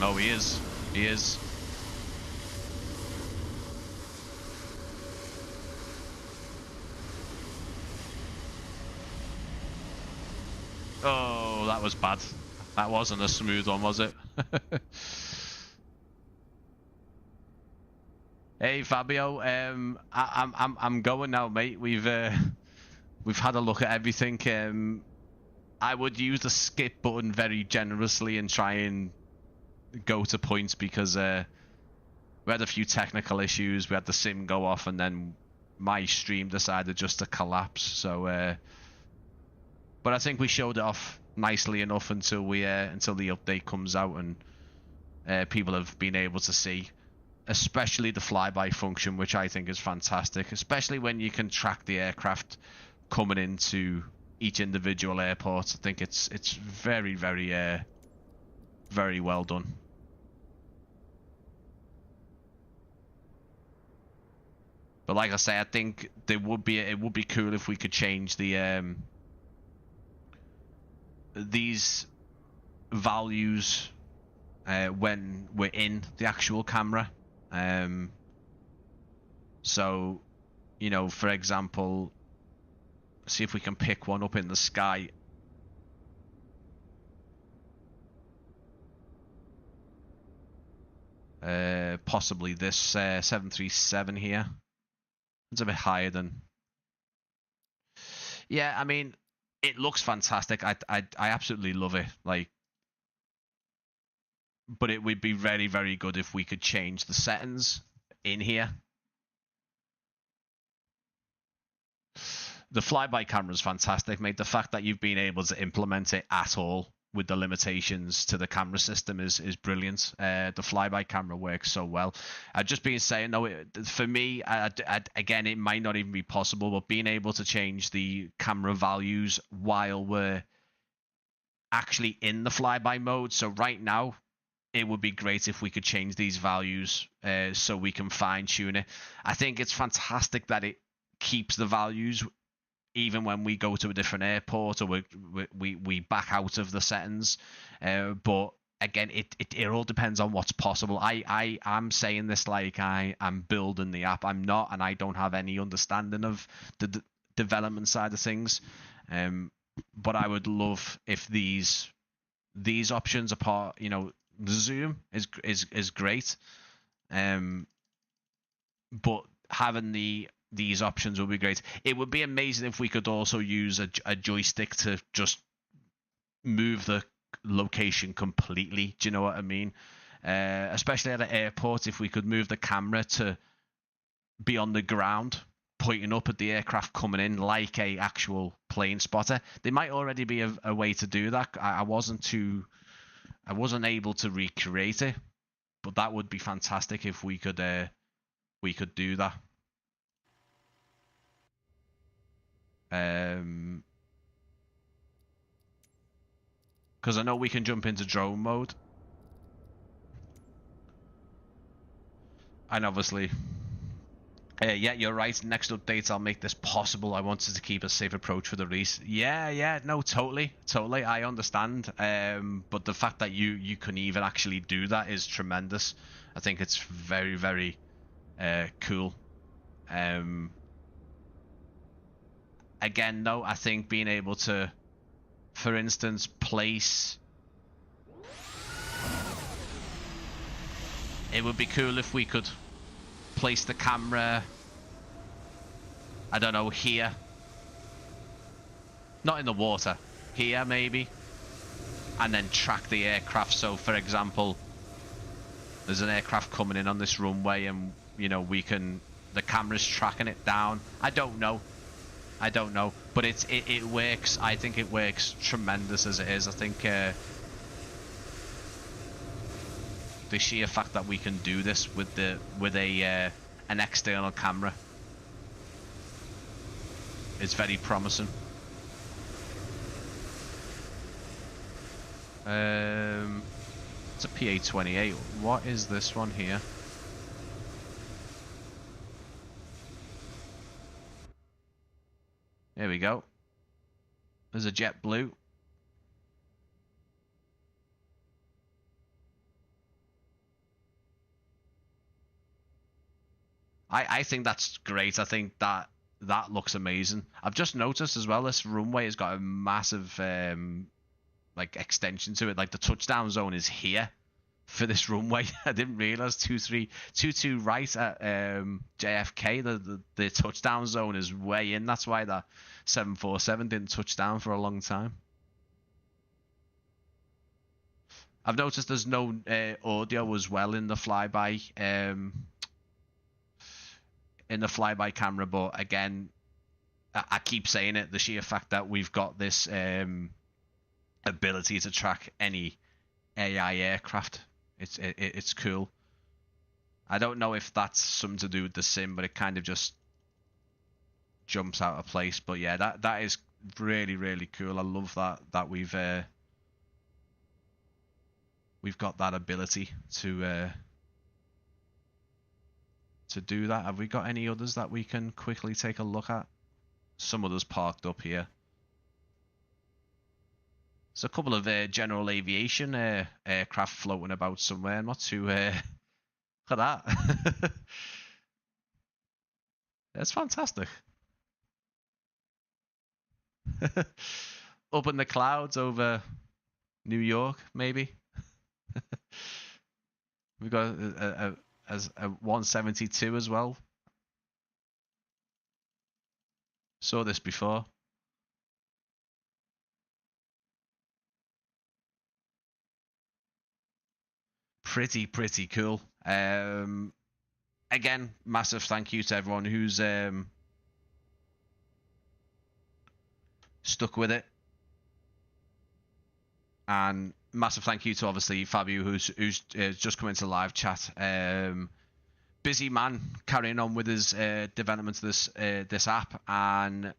Oh, he is. He is. Oh, that was bad. That wasn't a smooth one, was it? Hey Fabio, I'm going now, mate. We've had a look at everything. I would use the skip button very generously and try and go to points because we had a few technical issues. We had the sim go off, and then my stream decided just to collapse. So, but I think we showed it off nicely enough until the update comes out and people have been able to see, especially the flyby function, which I think is fantastic, especially when you can track the aircraft coming into each individual airport. I think it's very, very, very well done. But like I say, I think it would be cool if we could change the these values when we're in the actual camera. So, you know, for example, see if we can pick one up in the sky. Possibly this 737 here. It's a bit higher than. Yeah, I mean, it looks fantastic. I absolutely love it. Like, but it would be very, very good if we could change the settings in here. The flyby camera is fantastic, mate. The fact that you've been able to implement it at all with the limitations to the camera system is brilliant. The flyby camera works so well. I've just been saying, no, for me, again, it might not even be possible, but being able to change the camera values while we're actually in the flyby mode. So right now, it would be great if we could change these values so we can fine tune it. I think it's fantastic that it keeps the values even when we go to a different airport or we back out of the settings. But again, it all depends on what's possible. I'm saying this like I am building the app. I'm not, and I don't have any understanding of the development side of things. But I would love if these options are part, you know, the zoom is great. But having these options would be great. It would be amazing if we could also use a joystick to just move the location completely. Do you know what I mean? Especially at an airport, if we could move the camera to be on the ground, pointing up at the aircraft coming in like a actual plane spotter. There might already be a way to do that. I wasn't able to recreate it, but that would be fantastic if we could do that. Because I know we can jump into drone mode. And obviously, yeah, you're right. Next updates, I'll make this possible. I wanted to keep a safe approach for the race. Yeah, no, totally. I understand. But the fact that you can even actually do that is tremendous. I think it's very, very cool. Again, though, I think being able to, for instance, place. It would be cool if we could place the camera, I don't know, here. Not in the water. Here, maybe. And then track the aircraft. So, for example, there's an aircraft coming in on this runway and, you know, the camera's tracking it down. I don't know. But it works. I think it works tremendous as it is. I think the sheer fact that we can do this with an external camera is very promising. It's a PA-28. What is this one here? There we go. There's a JetBlue. I think that's great. I think that looks amazing. I've just noticed as well this runway has got a massive like extension to it. Like the touchdown zone is here for this runway. I didn't realize 2-2 right at JFK. The touchdown zone is way in. That's why that 747 didn't touch down for a long time. I've noticed there's no audio as well in the flyby camera, but again, I keep saying it, the sheer fact that we've got this ability to track any AI aircraft, it's cool. I don't know if that's something to do with the sim, but it kind of just jumps out of place. But yeah, that is really, really cool. I love that we've got that ability to do that. Have we got any others that we can quickly take a look at? Some others parked up here. There's a couple of general aviation aircraft floating about somewhere. Not too... look at that. That's fantastic. Up in the clouds over New York, maybe. We've got a 172 as well. Saw this before. Pretty cool. Again, massive thank you to everyone who's stuck with it, and massive thank you to obviously Fabio who's just come into live chat. Busy man carrying on with his development of this app, and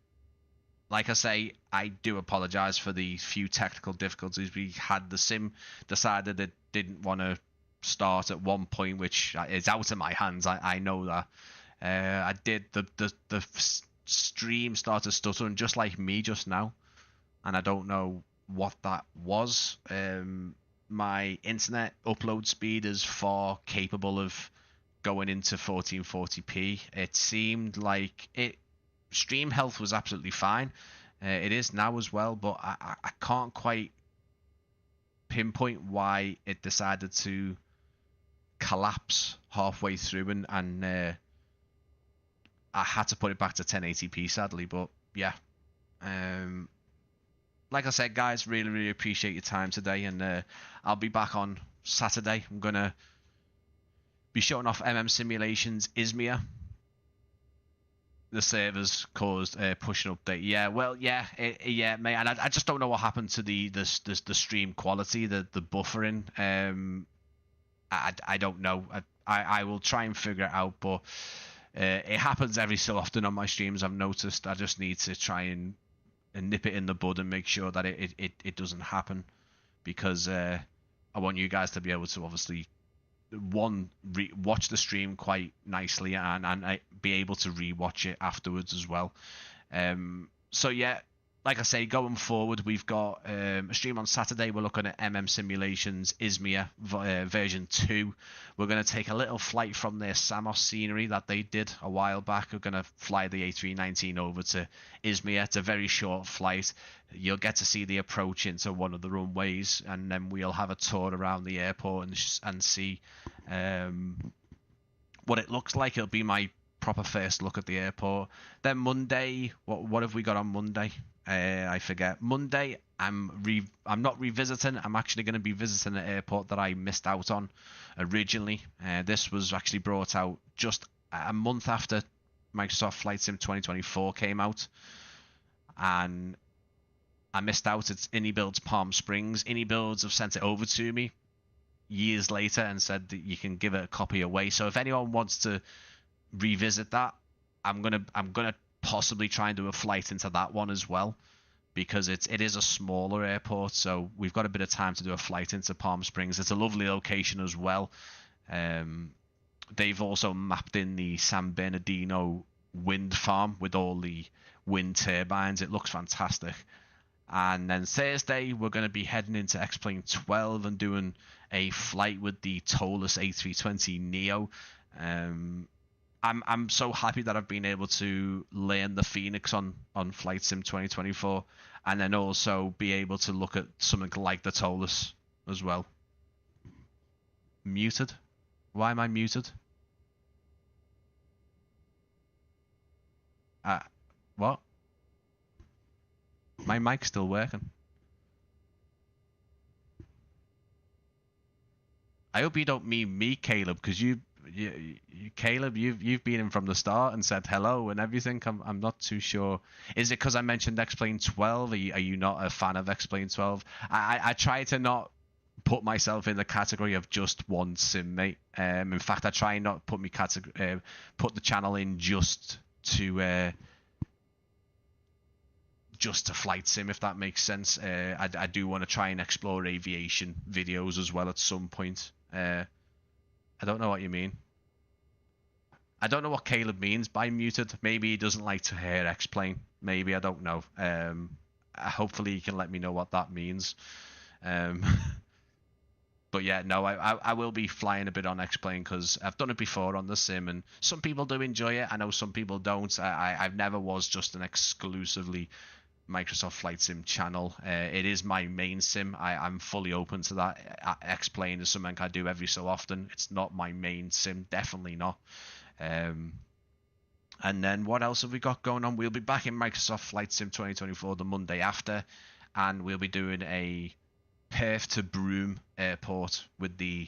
like I say, I do apologize for the few technical difficulties we had. The sim decided it didn't want to start at one point, which is out of my hands. I know that. I did the stream started stuttering just like me just now, and I don't know what that was. My internet upload speed is far capable of going into 1440p. It seemed like stream health was absolutely fine. It is now as well, but I can't quite pinpoint why it decided to collapse halfway through, and I had to put it back to 1080p sadly. But yeah, like I said, guys, really appreciate your time today, and I'll be back on Saturday. I'm gonna be showing off Simulations Izmir. The servers caused a push and update. Yeah, well, yeah, mate. And I just don't know what happened to the stream quality, the buffering. I don't know. I will try and figure it out, but it happens every so often on my streams. I've noticed. I just need to try and nip it in the bud and make sure that it doesn't happen, because I want you guys to be able to obviously watch the stream quite nicely, and be able to rewatch it afterwards as well. So yeah, like I say, going forward, we've got a stream on Saturday. We're looking at Simulations Izmir version 2. We're going to take a little flight from their Samos scenery that they did a while back. We're going to fly the A319 over to Izmir. It's a very short flight. You'll get to see the approach into one of the runways, and then we'll have a tour around the airport and see what it looks like. It'll be my proper first look at the airport. Then Monday, what have we got on Monday? I forget. Monday, I'm not revisiting. I'm actually going to be visiting an airport that I missed out on originally. This was actually brought out just a month after Microsoft Flight Sim 2024 came out, and I missed out. It's InnyBuilds Palm Springs. InnyBuilds have sent it over to me years later and said that you can give it a copy away. So if anyone wants to revisit that, I'm gonna possibly try and do a flight into that one as well, because it is a smaller airport, so we've got a bit of time to do a flight into Palm Springs. It's a lovely location as well. They've also mapped in the San Bernardino wind farm with all the wind turbines. It looks fantastic. And then Thursday, we're going to be heading into X-Plane 12 and doing a flight with the Tolus A320neo. I'm so happy that I've been able to learn the Phoenix on Flight Sim 2024, and then also be able to look at something like the Tolus as well. Muted? Why am I muted? Uh, what? My mic's still working. I hope you don't mean me, Caleb, because Caleb, you've been in from the start and said hello and everything. I'm not too sure. Is it because I mentioned X-Plane 12? Are you not a fan of X-Plane 12? I try to not put myself in the category of just one sim, mate. In fact, I try not put put the channel in just to flight sim, if that makes sense. I do want to try and explore aviation videos as well at some point. I don't know what you mean. I don't know what Caleb means by muted. Maybe he doesn't like to hear X-Plane. Maybe, I don't know. Hopefully he can let me know what that means. Um, but yeah, no, I will be flying a bit on X-Plane because I've done it before on the sim, and some people do enjoy it. I know some people don't. I've never was just an exclusively Microsoft Flight Sim channel. It is my main sim. I'm fully open to that. X-Plane is something I do every so often. It's not my main sim, definitely not. And then what else have we got going on? We'll be back in Microsoft Flight Sim 2024 the Monday after, and we'll be doing a Perth to Broome airport with the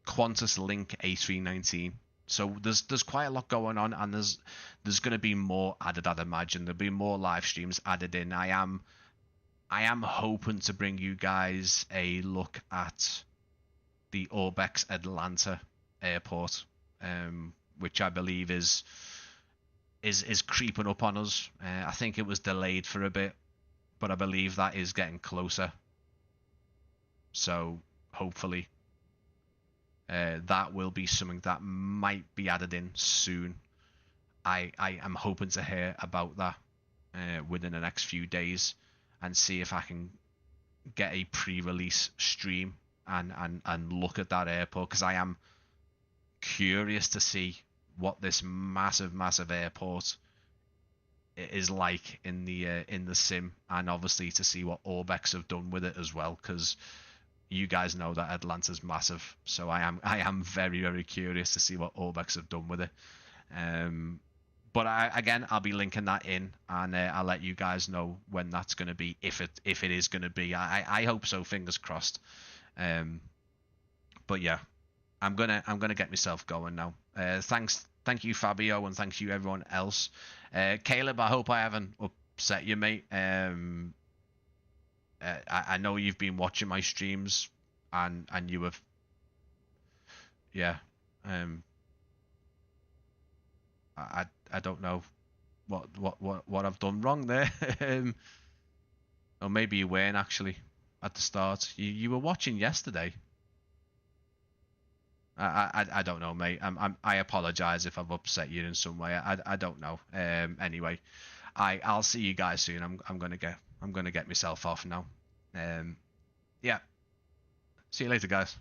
Qantas Link A319. So there's quite a lot going on, and there's going to be more added. I'd imagine there'll be more live streams added in. I am hoping to bring you guys a look at the Orbex Atlanta airport, which I believe is creeping up on us. I think it was delayed for a bit, but I believe that is getting closer. So hopefully that will be something that might be added in soon. I am hoping to hear about that within the next few days and see if I can get a pre-release stream and look at that airport, because I am curious to see what this massive airport is like in the sim, and obviously to see what Orbex have done with it as well, because you guys know that Atlanta's massive, so I am very curious to see what Orbex have done with it. But I'll be linking that in, and I'll let you guys know when that's going to be, if it is going to be. I hope so, fingers crossed. But yeah, I'm gonna get myself going now. Thank you, Fabio, and thank you everyone else. Caleb, I hope I haven't upset you, mate. I know you've been watching my streams, and you have, yeah. I don't know what I've done wrong there. Or maybe you weren't actually at the start. You were watching yesterday. I don't know, mate. I apologize if I've upset you in some way. I don't know. Anyway, I'll see you guys soon. I'm gonna get myself off now. Yeah. See you later, guys.